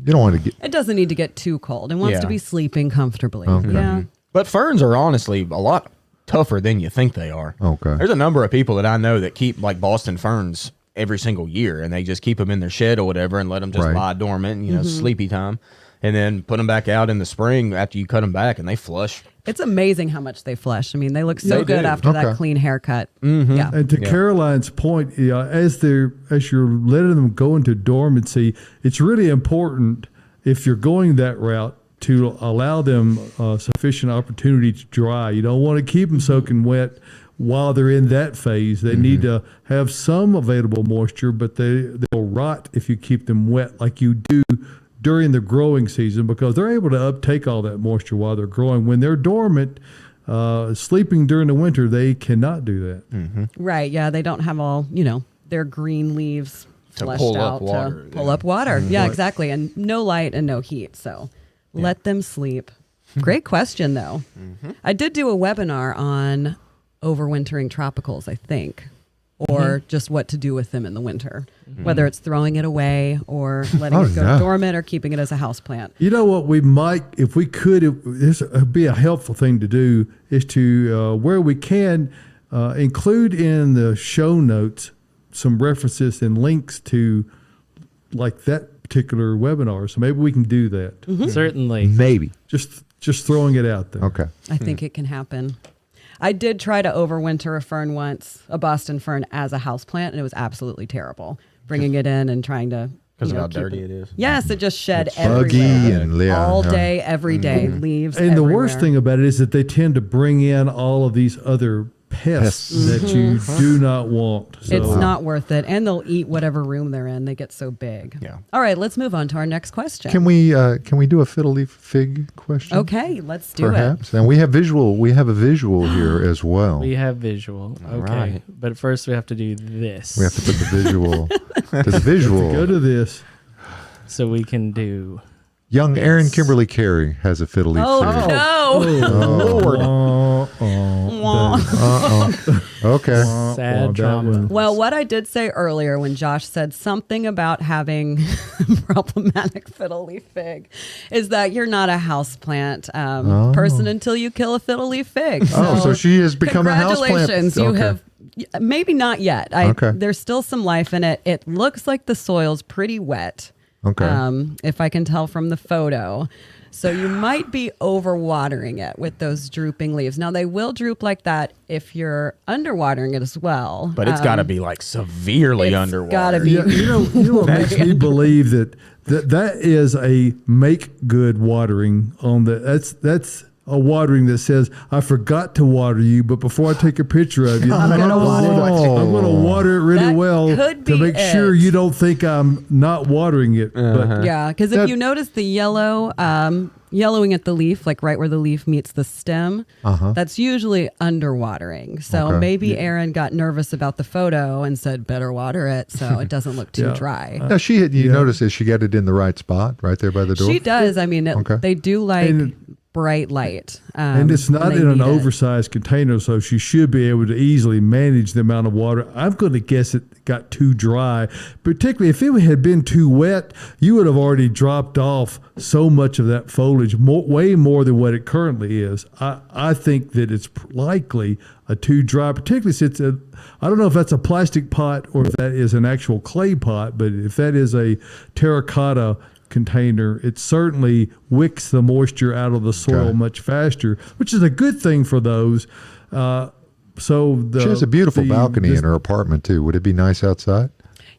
You don't want to get... It doesn't need to get too cold. It wants Yeah. to be sleeping comfortably. Okay. Yeah. But ferns are honestly a lot tougher than you think they are. Okay. There's a number of people that I know that keep like Boston ferns every single year, and they just keep them in their shed or whatever and let them just Right. lie dormant, sleepy time, and then put them back out in the spring after you cut them back, and they flush. It's amazing how much they flush. I mean, they look so They good do. after that Okay. clean haircut. Yeah. And to Caroline's point, as you're letting them go into dormancy, it's really important if you're going that route to allow them sufficient opportunity to dry. You don't want to keep them soaking wet while they're in that phase. They need to have some available moisture, but they'll rot if you keep them wet like you do during the growing season, because they're able to uptake all that moisture while they're growing. When they're dormant, sleeping during the winter, they cannot do that. Right. Yeah. They don't have all, their green leaves To flushed pull out up water, to pull yeah. up water. Yeah, exactly. And no light and no heat. So let them sleep. Great question, though. I did do a webinar on overwintering tropicals, I think, or just what to do with them in the winter, whether it's throwing it away or letting it go dormant or keeping it as a houseplant. You know what we might, if we could, this would be a helpful thing to do, is to, where we can, include in the show notes some references and links to like that particular webinar. So maybe we can do that. Certainly. Maybe. Just throwing it out there. Okay. I think it can happen. I did try to overwinter a fern once, a Boston fern, as a houseplant, and it was absolutely terrible. Bringing it in and trying to Because of how keep dirty it is. Yes, it just shed Buggy everywhere. and yeah, all yeah. day, every day, leaves. And the worst everywhere. thing about it is that they tend to bring in all of these other pests that you do not want. So, It's not worth it, and they'll eat whatever room they're in. They get so big. Yeah. All right, let's move on to our next question. Can we do a fiddle leaf fig question? Okay, let's do it. Perhaps. And we have a visual here as well. We have visual. Okay. right. But first we have to do this. We have to put the visual. The visual. go to this. so we can do Young Aaron Kimberly Cary has a fiddle leaf Oh, fig. no. Okay. sad that trauma. one. Well, what I did say earlier when Josh said something about having problematic fiddle leaf fig is that you're not a houseplant person until you kill a fiddle leaf fig. So she has become a houseplant. Congratulations, you Okay. have. Maybe not yet. Okay. There's still some life in it. It looks like the soil's pretty wet. Okay. If I can tell from the photo. So you might be overwatering it with those drooping leaves. Now they will droop like that if you're underwatering it as well. But it's got to be like severely it's underwater. gotta be. Yeah, you know what makes me believe that is a make good watering on that's a watering that says, "I forgot to water you, but before I take a picture of you, I'm gonna water it." I'm going to water it really That well could to be make sure it. you don't think I'm not watering it." But Yeah, because if you notice the yellowing at the leaf, like right where the leaf meets the stem, that's usually underwatering. So Okay. maybe Erin got nervous about the photo and said, better water it so it doesn't look too Yeah. dry. Now you notice that she got it in the right spot, right there by the door. She does. I mean, Okay. they do like And bright light. and it's not they in an need it. oversized container, so she should be able to easily manage the amount of water. I'm going to guess it got too dry, particularly if it had been too wet. You would have already dropped off so much of that foliage, way more than what it currently is. I think that it's likely a too dry, particularly since I don't know if that's a plastic pot or if that is an actual clay pot, but if that is a terracotta container, it certainly wicks the moisture out of the soil Okay. much faster, which is a good thing for those. She has a beautiful balcony in her apartment too. Would it be nice outside?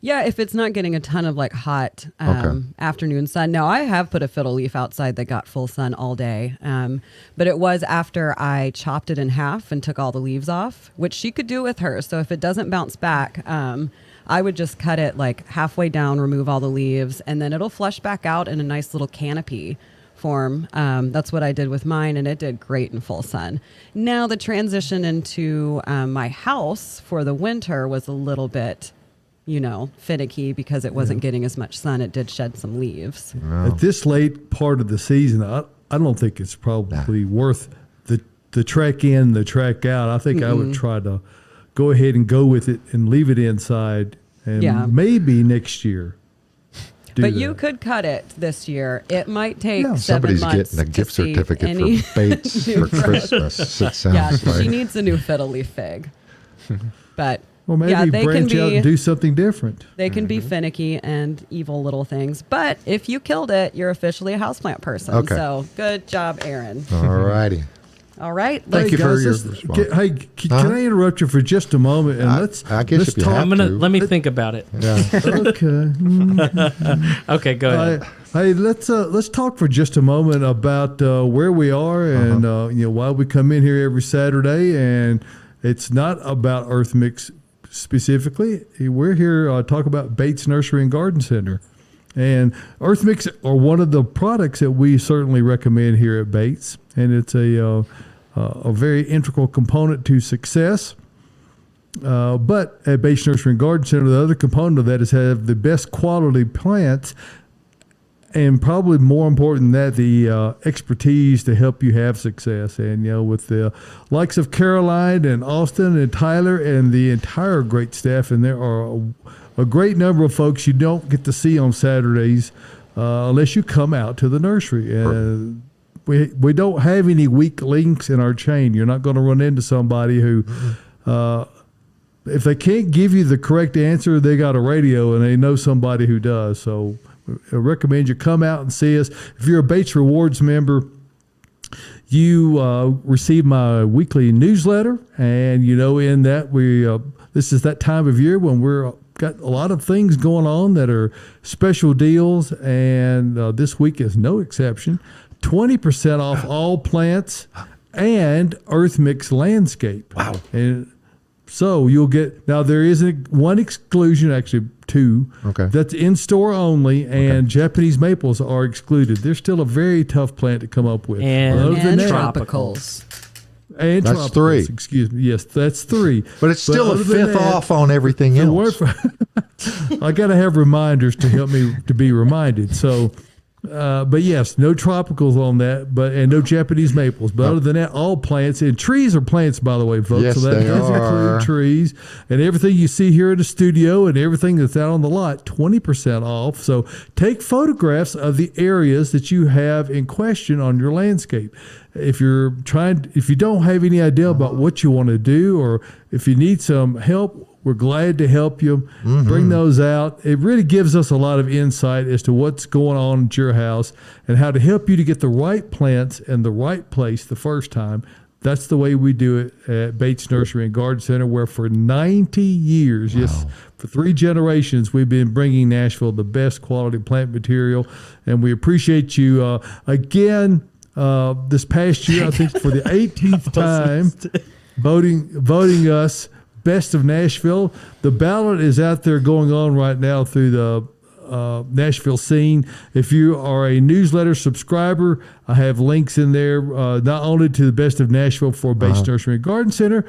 Yeah, if it's not getting a ton of like hot Okay. afternoon sun. Now, I have put a fiddle leaf outside that got full sun all day, but it was after I chopped it in half and took all the leaves off, which she could do with hers. So if it doesn't bounce back, I would just cut it like halfway down, remove all the leaves, and then it'll flush back out in a nice little canopy form. That's what I did with mine, and it did great in full sun. Now, the transition into my house for the winter was a little bit, finicky because it wasn't getting as much sun. It did shed some leaves. At this late part of the season, I don't think it's probably worth the trek in, the trek out. I think I would try to go ahead and go with it and leave it inside, and maybe next year. But you could cut it this year. It might take 7 Somebody's months. getting a to gift see certificate any for Bates new for Christmas. It sounds Yeah, like. she needs a new fiddle leaf fig. But Well, maybe yeah, they can branch out and be do something different. they can be finicky and evil little things. But if you killed it, you're officially a houseplant person. Okay. So good job, Erin. All righty. All right. Thank you for guys, your let's- response. Can I interrupt you for just a moment? And I guess let's if you talk. have to. Let me think about it. Yeah. Okay. Okay, go ahead. Hey, let's talk for just a moment about where we are and why we come in here every Saturday. And it's not about Earth Mix specifically. We're here talk about Bates Nursery and Garden Center. And Earth Mix are one of the products that we certainly recommend here at Bates, and it's a very integral component to success. But at Bates Nursery and Garden Center, the other component of that is have the best quality plants, and probably more important than that, the expertise to help you have success. And with the likes of Caroline and Austin and Tyler and the entire great staff, and there are a great number of folks you don't get to see on Saturdays unless you come out to the nursery. And we don't have any weak links in our chain. You're not going to run into somebody who, if they can't give you the correct answer, they got a radio and they know somebody who does. So I recommend you come out and see us. If you're a Bates Rewards member, you receive my weekly newsletter, and in that this is that time of year when we're got a lot of things going on that are special deals, and this week is no exception. 20% off all plants and Earth Mix Landscape. Wow! And so you'll get, now there is one exclusion, actually two. Okay. That's in store only, and Japanese maples are excluded. They're still a very tough plant to come up with. And Other than that- tropicals. And That's tropicals, three. Excuse me. Yes, that's three. But it's still a other than fifth that, off on everything the else. word I got to have reminders to help me to be reminded. So, but yes, no tropicals on that, and no Japanese maples. But other than that, all plants, and trees are plants, by the way, folks. Yes, so that they does are. include trees and everything you see here in the studio and everything that's out on the lot. 20% off. So take photographs of the areas that you have in question on your landscape. If you don't have any idea about what you want to do, or if you need some help, we're glad to help you. Bring those out. It really gives us a lot of insight as to what's going on at your house and how to help you to get the right plants in the right place the first time. That's the way we do it at Bates Nursery and Garden Center, where for 90 years, yes, for 3 generations, we've been bringing Nashville the best quality plant material. And we appreciate you. Again, this past year, I think for the 18th time, voting us Best of Nashville. The ballot is out there going on right now through the Nashville scene. If you are a newsletter subscriber, I have links in there not only to the Best of Nashville for Bates Nursery and Garden Center,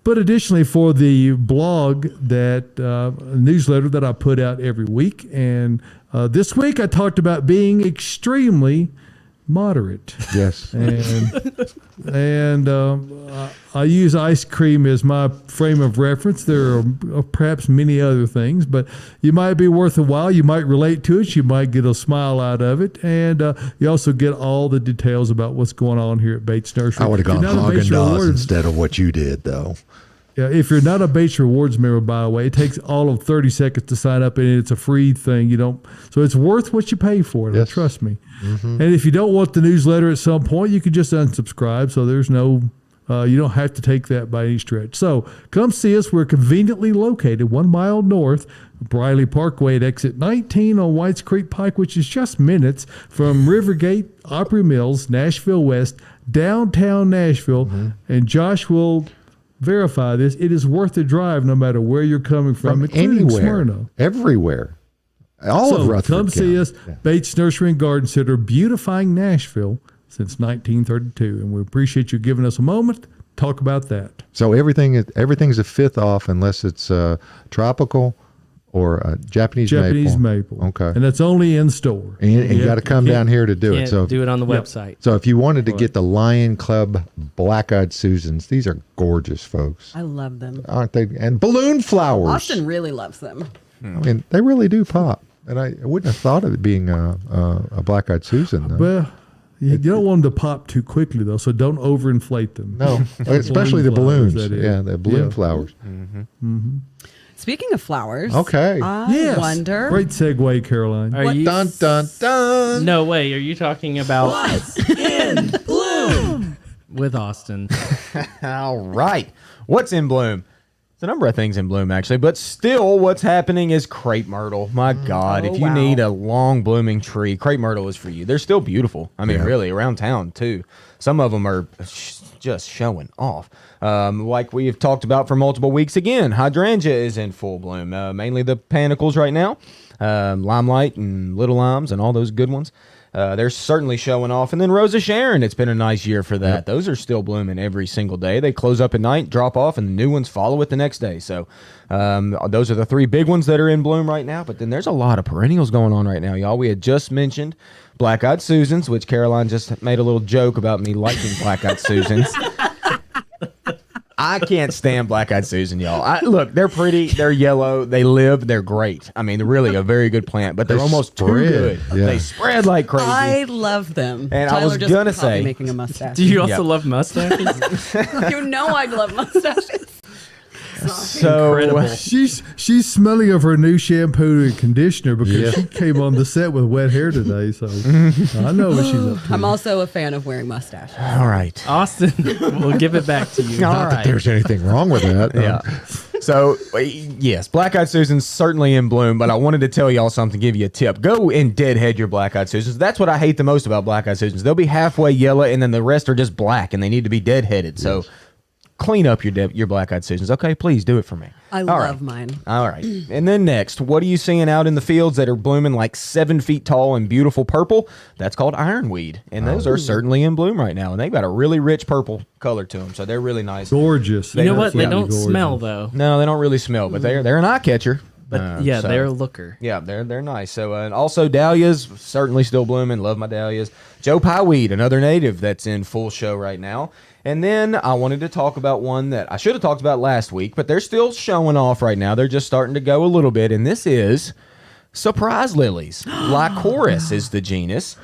but additionally for the blog that newsletter that I put out every week. And this week I talked about being extremely moderate. Yes. And I use ice cream as my frame of reference. There are perhaps many other things, but you might be worth a while. You might relate to it. You might get a smile out of it. And you also get all the details about what's going on here at Bates Nursery. I would have gone If you're not a Bates Haagen-Dazs Rewards- instead of what you did, though. Yeah, if you're not a Bates Rewards member, by the way, it takes all of 30 seconds to sign up, and it's a free thing. So it's worth what you pay for it. Yes. Trust me. And if you don't want the newsletter at some point, you can just unsubscribe. So there's no, you don't have to take that by any stretch. So come see us. We're conveniently located 1 mile north of Briley Parkway at exit 19 on Whites Creek Pike, which is just minutes from Rivergate, Opry Mills, Nashville West, downtown Nashville. And Josh will verify this. It is worth the drive no matter where you're coming from including anywhere, Smyrna. everywhere, all of Rutherford come see County. us. Yeah. Bates Nursery and Garden Center, beautifying Nashville since 1932, and we appreciate you giving us a moment to talk about that. So everything's a fifth off unless it's tropical or Japanese maple. Okay. And that's only in store. And you got to come down here to do it. Can't So do it on the website. So if you wanted to get the Lion Club Black-Eyed Susans, these are gorgeous, folks, I love them. aren't they? And balloon flowers. Austin really loves them. I mean, they really do pop. And I wouldn't have thought of it being a Black-Eyed Susan, though. Well, you don't want them to pop too quickly, though, so don't overinflate them. No, especially the Balloon flowers, balloons. that is. Yeah, the balloon Yeah. flowers. Speaking of flowers, Okay. I Yes. wonder. Great segue, Caroline. Are you? Dun, dun, dun. No way. Are you talking about In bloom. with Austin? All right. What's in bloom? There's a number of things in bloom, actually, but still what's happening is crepe myrtle. My God, if you wow. need a long blooming tree, crepe myrtle is for you. They're still beautiful. I mean, really, around town, too. Some of them are just showing off. Like we've talked about for multiple weeks again, hydrangea is in full bloom. Mainly the panicles right now, limelight and little limes and all those good ones. They're certainly showing off. And then Rosa Sharon, it's been a nice year for that. Yep. Those are still blooming every single day. They close up at night, drop off, and the new ones follow it the next day. So those are the three big ones that are in bloom right now. But then there's a lot of perennials going on right now, y'all. We had just mentioned Black-Eyed Susans, which Caroline just made a little joke about me liking Black-Eyed Susans. I can't stand Black-Eyed Susan, y'all. Look, they're pretty, they're yellow, they live, they're great. I mean, they're really a very good plant, but they're They almost too spread, good. yeah. They spread like crazy. I love them. And I Tyler was just gonna caught me say- making a mustache. Do you also Yep. love mustaches? You know I love mustaches. So Incredible. She's smelling of her new shampoo and conditioner because Yeah. she came on the set with wet hair today. So I know what she's up to. I'm also a fan of wearing mustaches. all right. Austin, we'll give it back to you. All Not that right. there's anything wrong with that. Yeah. So, yes, Black-Eyed Susan's certainly in bloom, but I wanted to tell y'all something, give you a tip. Go and deadhead your Black-Eyed Susans. That's what I hate the most about Black-Eyed Susans. They'll be halfway yellow, and then the rest are just black, and they need to be deadheaded. So, clean up your Black-Eyed Susans. Okay, please do it for me. I All love right. mine. All right. And then next, what are you seeing out in the fields that are blooming like 7 feet tall and beautiful purple? That's called ironweed. And those are certainly in bloom right now. And they've got a really rich purple color to them. So they're really nice. Gorgeous. You know what? They Absolutely don't gorgeous. smell though. No, they don't really smell, but they're an eye catcher. But yeah, so- they're a looker. Yeah, they're nice. So and also dahlias certainly still blooming. Love my dahlias. Joe Pieweed, another native that's in full show right now. And then I wanted to talk about one that I should have talked about last week, but they're still showing off right now. They're just starting to go a little bit, and this is surprise lilies. Lycoris is the genus.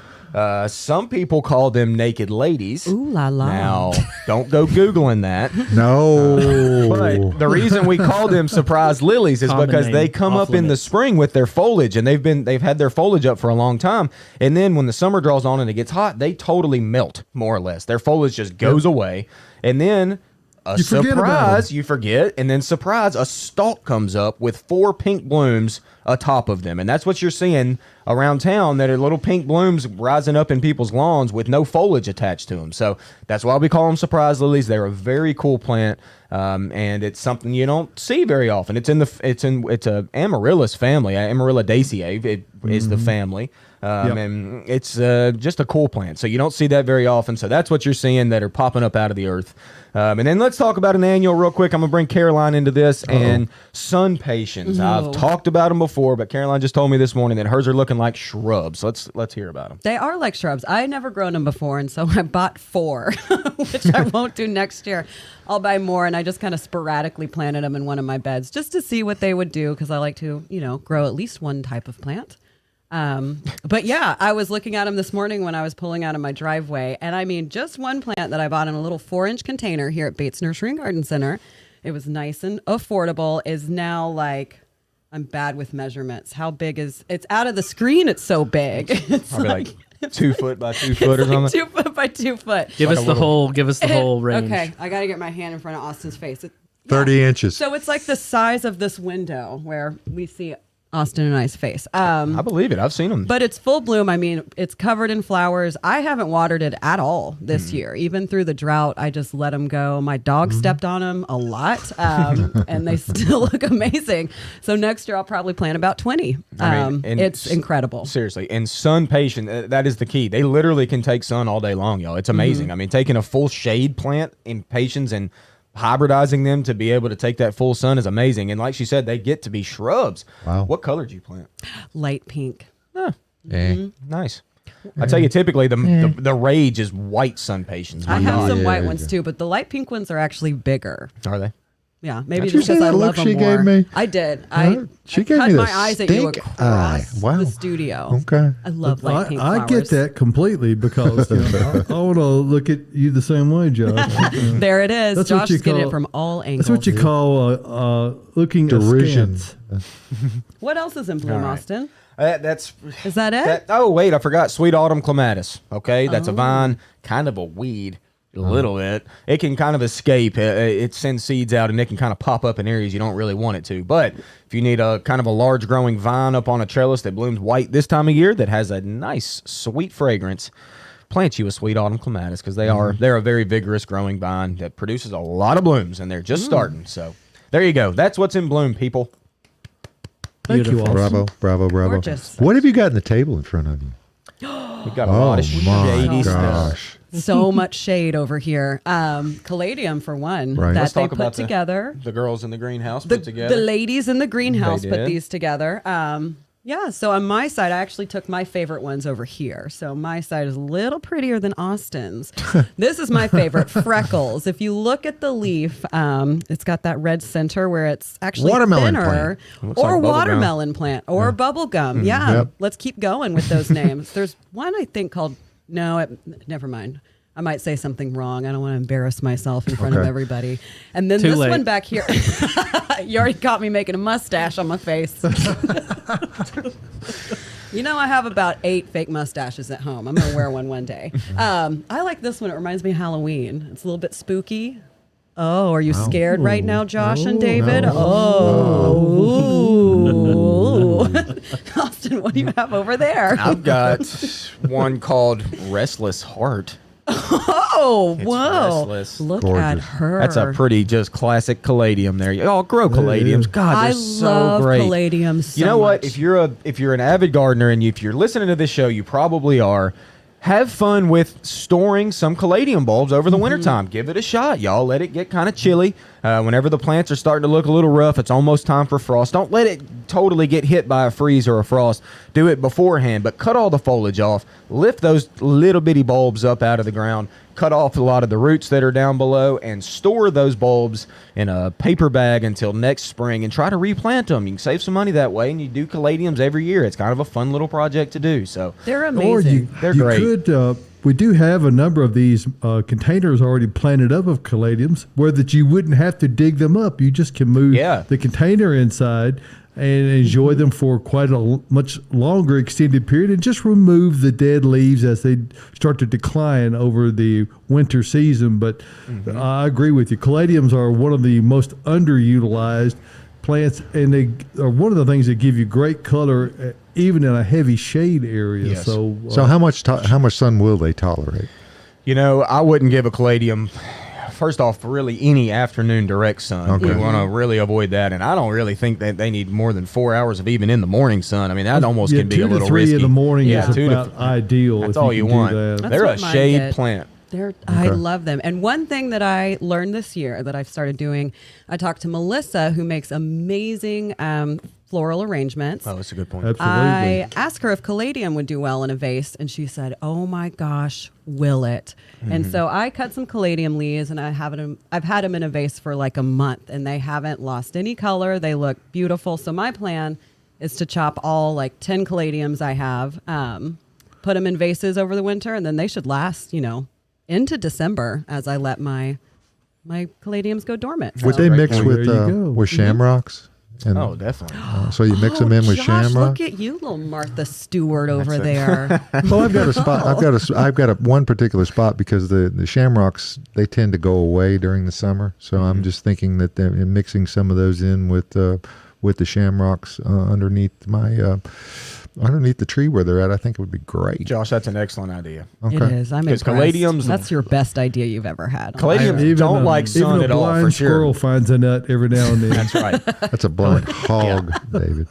Some people call them naked ladies. Ooh la la. Now, don't go Googling that. No. But the reason we call them surprise lilies is Common because they name, come off up in the limits. spring with their foliage, and they've had their foliage up for a long time. And then when the summer draws on and it gets hot, they totally melt, more or less. Their foliage just goes away. And then You forget about 'em. surprise, you forget, and then surprise, a stalk comes up with 4 pink blooms atop of them. And that's what you're seeing around town, that are little pink blooms rising up in people's lawns with no foliage attached to them. So that's why we call them surprise lilies. They're a very cool plant, and it's something you don't see very often. It's a amaryllis family, Amaryllidaceae. It is the family. And it's just a cool plant. So you don't see that very often. So that's what you're seeing that are popping up out of the earth. And then let's talk about an annual real quick. I'm going to bring Caroline into this. And sun patiens. I've talked about them before, but Caroline just told me this morning that hers are looking like shrubs. So let's hear about them. They are like shrubs. I had never grown them before, and so I bought 4, which I won't do next year. I'll buy more, and I just kind of sporadically planted them in one of my beds just to see what they would do, because I like to, grow at least one type of plant. But yeah, I was looking at them this morning when I was pulling out of my driveway, and I mean, just one plant that I bought in a little 4-inch container here at Bates Nursery and Garden Center. It was nice and affordable. Is now like, I'm bad with measurements. How big is it's out of the screen? It's so big. It's Probably like 2 foot by 2 foot or something. 2 foot by 2 foot. Give us the whole range. Okay, I got to get my hand in front of Austin's face. 30 inches. So it's like the size of this window where we see Austin and I's face. I believe it. I've seen them. But it's full bloom. I mean, it's covered in flowers. I haven't watered it at all this year. Even through the drought, I just let them go. My dog stepped on them a lot, and they still look amazing. So next year, I'll probably plant about 20. It's incredible. Seriously. And sun patient, that is the key. They literally can take sun all day long, y'all. It's amazing. I mean, taking a full shade plant in patience and hybridizing them to be able to take that full sun is amazing. And like she said, they get to be shrubs. Wow. What color did you plant? Light pink. Nice. I tell you, typically the rage is white sun patients. I have some Yeah, white yeah, ones yeah. too, but the light pink ones are actually bigger. Are they? Yeah, maybe Did you just see because I that love look them she more. gave me? I did. She I gave cut me the my eyes at you stink across eye. Wow. the studio. Okay. I love light pink I flowers. get that completely, because I want to look at you the same way, Josh. There it is. That's what Josh you is getting call- it from all angles. That's what you call looking Derision. askance. What else is in bloom, All right. Austin? That's Is that it? oh wait, I forgot. Sweet autumn clematis. Okay, that's a vine, kind of a weed. A little bit. It can kind of escape. It sends seeds out, and it can kind of pop up in areas you don't really want it to. But if you need a kind of a large growing vine up on a trellis that blooms white this time of year, that has a nice sweet fragrance, plant you a sweet autumn clematis, because they're a very vigorous growing vine that produces a lot of blooms, and they're just starting. So there you go. That's what's in bloom, people. Thank you, Austin. Bravo, bravo, bravo. Gorgeous. What have you got in the table in front of you? We've got a lot of shady stuff. gosh. So much shade over here. Caladium for one. Right. That Let's they talk put about together. The girls in the greenhouse The put together. ladies in the greenhouse They put did. these together. Yeah, so on my side, I actually took my favorite ones over here. So my side is a little prettier than Austin's. This is my favorite, Freckles. If you look at the leaf, it's got that red center where it's actually Watermelon thinner, Looks or like bubble watermelon plant, or bubble gum. Yeah, Yep. let's keep going with those names. There's one I think called, never mind. I might say something wrong. I don't want to embarrass myself in front of Okay. everybody. And then Too this late. one back here. You already caught me making a mustache on my face. You know, I have about 8 fake mustaches at home. I'm going to wear one day. I like this one. It reminds me of Halloween. It's a little bit spooky. Oh, are you scared right now, Josh and David? no. Oh. Austin, what do you have over there? I've got one called Restless Heart. Oh, It's whoa. restless. Look Gorgeous. at her. That's a pretty just classic caladium there. Oh, grow caladiums. God, they're I so love great. caladiums so You know what? much. If you're an avid gardener and if you're listening to this show, you probably are. Have fun with storing some caladium bulbs over the wintertime. Give it a shot, y'all. Let it get kind of chilly. Whenever the plants are starting to look a little rough, it's almost time for frost. Don't let it totally get hit by a freeze or a frost. Do it beforehand, but cut all the foliage off. Lift those little bitty bulbs up out of the ground. Cut off a lot of the roots that are down below and store those bulbs in a paper bag until next spring and try to replant them. You can save some money that way, and you do caladiums every year. It's kind of a fun little project to do. So They're Or amazing. They're you great. could. We do have a number of these containers already planted up of caladiums, where that you wouldn't have to dig them up. You just can move Yeah. the container inside, and enjoy them for quite a much longer extended period, and just remove the dead leaves as they start to decline over the winter season. But I agree with you. Caladiums are one of the most underutilized plants, and they are one of the things that give you great color even in a heavy shade area. Yes. So how much sun will they tolerate? I wouldn't give a caladium. First off, really any afternoon direct sun. Okay. We want to really avoid that, and I don't really think that they need more than 4 hours of even in the morning sun. I mean, that almost can be a 2 to little 3 risky. in the morning Yeah, is 2 to about ideal. That's if all you can do want. that. That's They're a what mine shade get. plant. I love them. And one thing that I learned this year that I've started doing, I talked to Melissa, who makes amazing floral arrangements. Oh, that's a good point. Absolutely. I asked her if caladium would do well in a vase, and she said, "Oh my gosh, will it?" And so I cut some caladium leaves, and I've had them in a vase for like a month, and they haven't lost any color. They look beautiful. So my plan is to chop all like 10 caladiums I have, put them in vases over the winter, and then they should last, into December as I let my caladiums go dormant. Would So- they mix There with you go. with shamrocks? And, Oh, definitely. so you mix them in with Josh, shamrock. look at you, little Martha Stewart over there. Well, I've got a spot. I've got one particular spot because the shamrocks, they tend to go away during the summer. So I'm just thinking that they're mixing some of those in with the shamrocks underneath the tree where they're at. I think it would be great. Josh, that's an excellent idea. Okay. It is. I'm 'Cause impressed. caladiums- That's your best idea you've ever had. Caladiums don't like even sun a at all, blind for sure. squirrel finds a nut every now and then. That's right. That's a blind hog, David.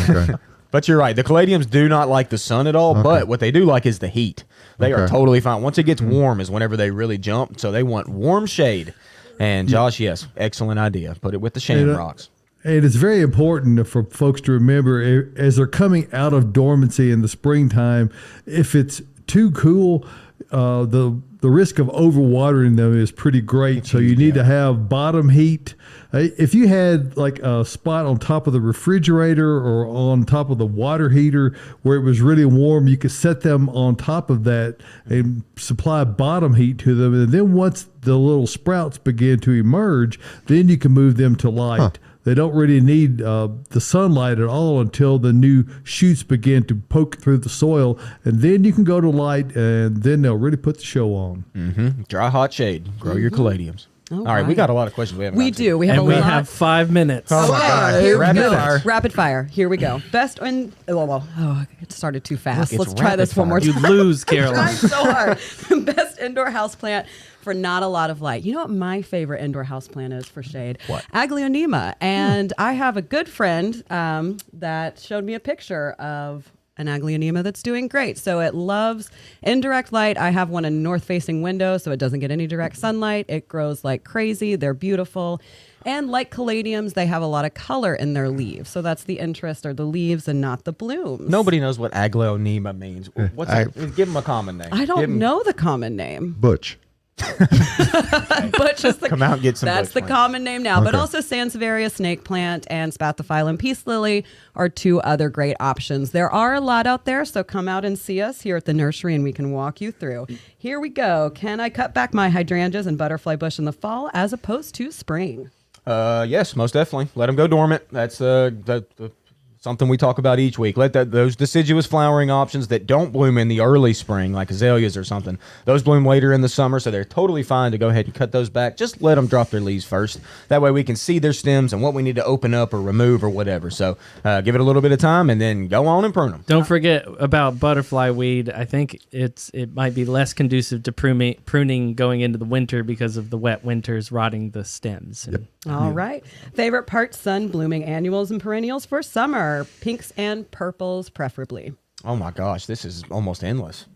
Okay. But you're right. The caladiums do not like the sun at all, but what they do like is the heat. They are Okay. totally fine. Once it gets warm is whenever they really jump. So they want warm shade. And Josh, yes, excellent idea. Put it with the shamrocks. And it's very important for folks to remember as they're coming out of dormancy in the springtime, if it's too cool, the risk of overwatering them is pretty great. So you need to have bottom heat. If you had like a spot on top of the refrigerator or on top of the water heater where it was really warm, you could set them on top of that and supply bottom heat to them. And then once the little sprouts begin to emerge, then you can move them to light. They don't really need the sunlight at all until the new shoots begin to poke through the soil, and then you can go to light, and then they'll really put the show on. Dry, hot shade. Grow your caladiums. All right, we right. got a lot of questions we haven't We gotten to. do. We have And a we lot. have 5 minutes. Oh, my God. Here we Rapid go. fire. Rapid fire. Here we go. It started too fast. Look, it's Let's try this rapid one more fire. time. You lose, Trying Caroline. so hard. Best indoor houseplant for not a lot of light. You know what my favorite indoor houseplant is for shade? What? Aglaonema. And I have a good friend that showed me a picture of an aglaonema that's doing great. So it loves indirect light. I have one in north-facing window, so it doesn't get any direct sunlight. It grows like crazy. They're beautiful. And like caladiums, they have a lot of color in their leaves. So that's the interest, are the leaves and not the blooms. Nobody knows what aglaonema means. What's give them a common name. I Give don't 'em- know the common name. Butch. Butch is the Come out and get some That's butch the plants. common name now. But Okay. also Sansevieria snake plant and Spathiphyllum peace lily are two other great options. There are a lot out there, so come out and see us here at the nursery and we can walk you through. Here we go. Can I cut back my hydrangeas and butterfly bush in the fall as opposed to spring? Yes, most definitely. Let them go dormant. That's something we talk about each week. Let those deciduous flowering options that don't bloom in the early spring, like azaleas or something, those bloom later in the summer, so they're totally fine to go ahead and cut those back. Just let them drop their leaves first. That way we can see their stems and what we need to open up or remove or whatever. So give it a little bit of time and then go on and prune them. Don't forget about butterfly weed. I think it might be less conducive to pruning going into the winter because of the wet winters rotting the stems. And All right. Favorite part, sun blooming annuals and perennials for summer. Pinks and purples preferably. Oh my gosh, this is almost endless.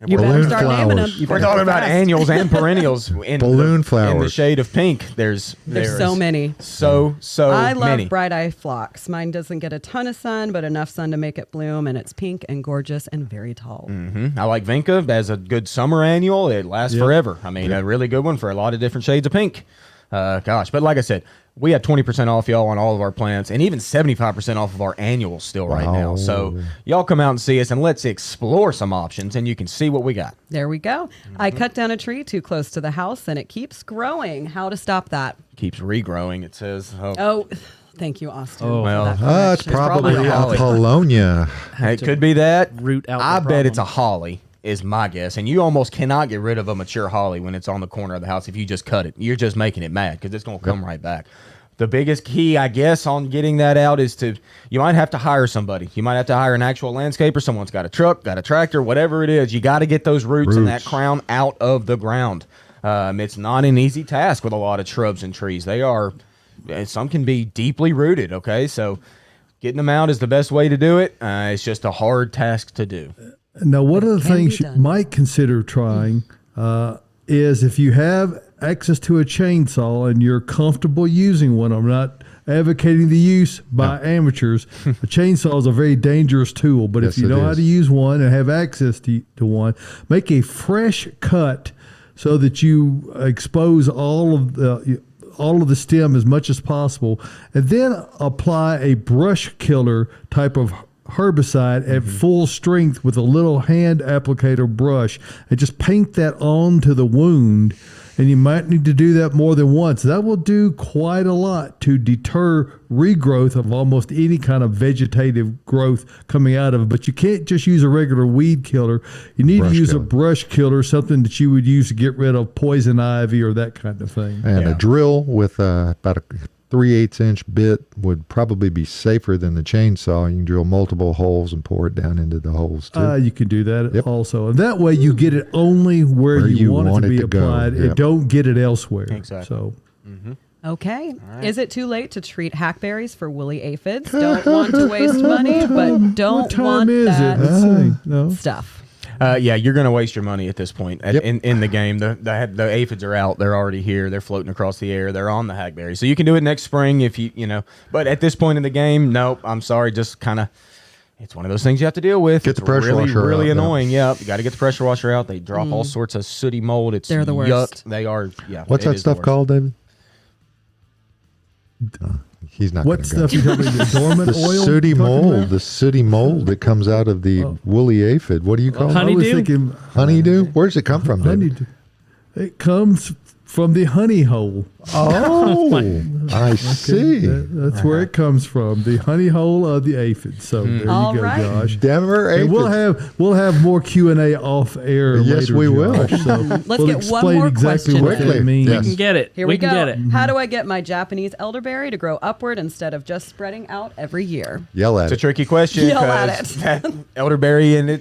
You better Balloon start naming them. flowers. You We're better talking go about fast. annuals and perennials in Balloon in the flowers. shade of pink. There's so many. So I love many. bright eye phlox. Mine doesn't get a ton of sun, but enough sun to make it bloom, and it's pink and gorgeous and very tall. I like Vinca as a good summer annual. It lasts forever. I mean, a really good one for a lot of different shades of pink. But like I said, we have 20% off, y'all, on all of our plants, and even 75% off of our annuals still right now. So y'all come out and see us, and let's explore some options, and you can see what we got. There we go. I cut down a tree too close to the house, and it keeps growing. How to stop that? Keeps regrowing, it says. Oh, Thank you, Austin. Oh. for Well, that It's correction. probably probably a holly. Apollonia. It could be that. Root out the I bet it's a problem. holly, is my guess. And you almost cannot get rid of a mature holly when it's on the corner of the house if you just cut it. You're just making it mad because it's going to come right back. The biggest key, I guess, on getting that out is you might have to hire somebody. You might have to hire an actual landscaper. Someone's got a truck, got a tractor, whatever it is. You got to get those roots and that crown out of the ground. It's not an easy task with a lot of shrubs and trees. Some can be deeply rooted, okay? So getting them out is the best way to do it. It's just a hard task to do. Now, one of the can things be you done. might consider trying is if you have access to a chainsaw and you're comfortable using one. I'm not advocating the use by amateurs. A chainsaw is a very dangerous tool, but Yes, if you it know how is. to use one and have access to one, make a fresh cut so that you expose all of the stem as much as possible, and then apply a brush killer type of herbicide at full strength with a little hand applicator brush, and just paint that onto the wound. And you might need to do that more than once. That will do quite a lot to deter regrowth of almost any kind of vegetative growth coming out of it. But you can't just use a regular weed killer. You need Brush to use killer. a brush killer, something that you would use to get rid of poison ivy or that kind of thing. And Yeah. a drill with about a 3/8 inch bit would probably be safer than the chainsaw. You can drill multiple holes and pour it down into the holes too. You can do that Yep. also. And that way you get it only where you want it to be go. applied and Yep. don't get it elsewhere. Exactly. So Okay. Is it too late to treat hackberries for woolly aphids? Don't want to waste money, but don't what time want is that it? Let's see. No. stuff. Yeah, you're going to waste your money at this point Yep. in the game. The aphids are out. They're already here. They're floating across the air. They're on the hackberry. So you can do it next spring if you know. But at this point in the game, nope. I'm sorry. Just kind of, it's one of those things you have to deal with. Get It's the pressure really, washer really out, yeah. annoying. Yeah, you got to get the pressure washer out. They drop all sorts of sooty mold. It's They're the yuck. worst. They are. Yeah. What's it that is the stuff worst. called, David? He's not. What gonna stuff go. you talking about? The dormant The oil? sooty you're talking mold. about? The sooty mold that comes out of the woolly aphid. What do you call it? I was Honeydew? thinking Honeydew. Where does it come from, David? honeydew. It comes from the honey hole. Oh, I see. That's where it comes from. The honey hole of the aphid. So there you All go, right. Josh. Denver And aphids. we'll have more Q&A off air. Yes, later, we will. Josh. So Let's we'll get one explain more exactly question what then. that means. We Yes. can get it. Here we go. can get it. How do I get my Japanese elderberry to grow upward instead of just spreading out every year? Yell at It's a it. tricky question. Yell at 'cause it. that elderberry, and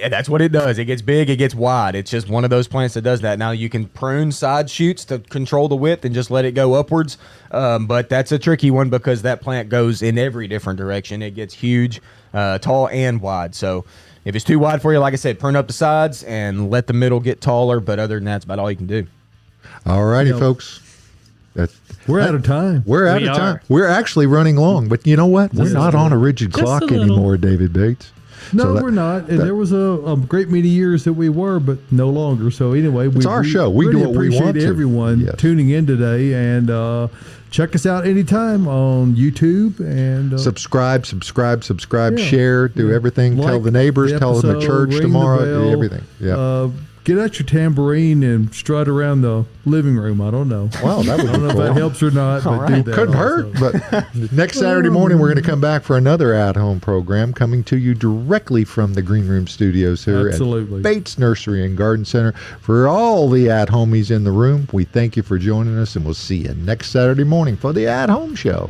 that's what it does. It gets big, it gets wide. It's just one of those plants that does that. Now you can prune side shoots to control the width and just let it go upwards. But that's a tricky one because that plant goes in every different direction. It gets huge, tall, and wide. So if it's too wide for you, like I said, prune up the sides and let the middle get taller. But other than that, that's about all you can do. All righty, You know, folks. We're out of time. We're out We of time. are. We're actually running long, but you know what? We're not on a rigid Just clock a little. anymore, David Bates. No, So that- we're not. And there was a great many years that we were, but no longer. So anyway, It's our show. We really do what we appreciate want to. everyone Yes. tuning in today, and check us out anytime on YouTube and Subscribe, Yeah. share, do everything. Tell like the neighbors, the tell them at episode, church ring the tomorrow, do bell, everything. Yeah. Get out your tambourine and strut around the living room. I don't know. Wow, that would I don't be know cool. if that helps or not, but do that. Couldn't also. hurt. But next Saturday morning, we're going to come back for another at-home program coming to you directly from the Green Room Studios here Absolutely. at Bates Nursery and Garden Center. For all the at-homies in the room, we thank you for joining us, and we'll see you next Saturday morning for the At Home Show.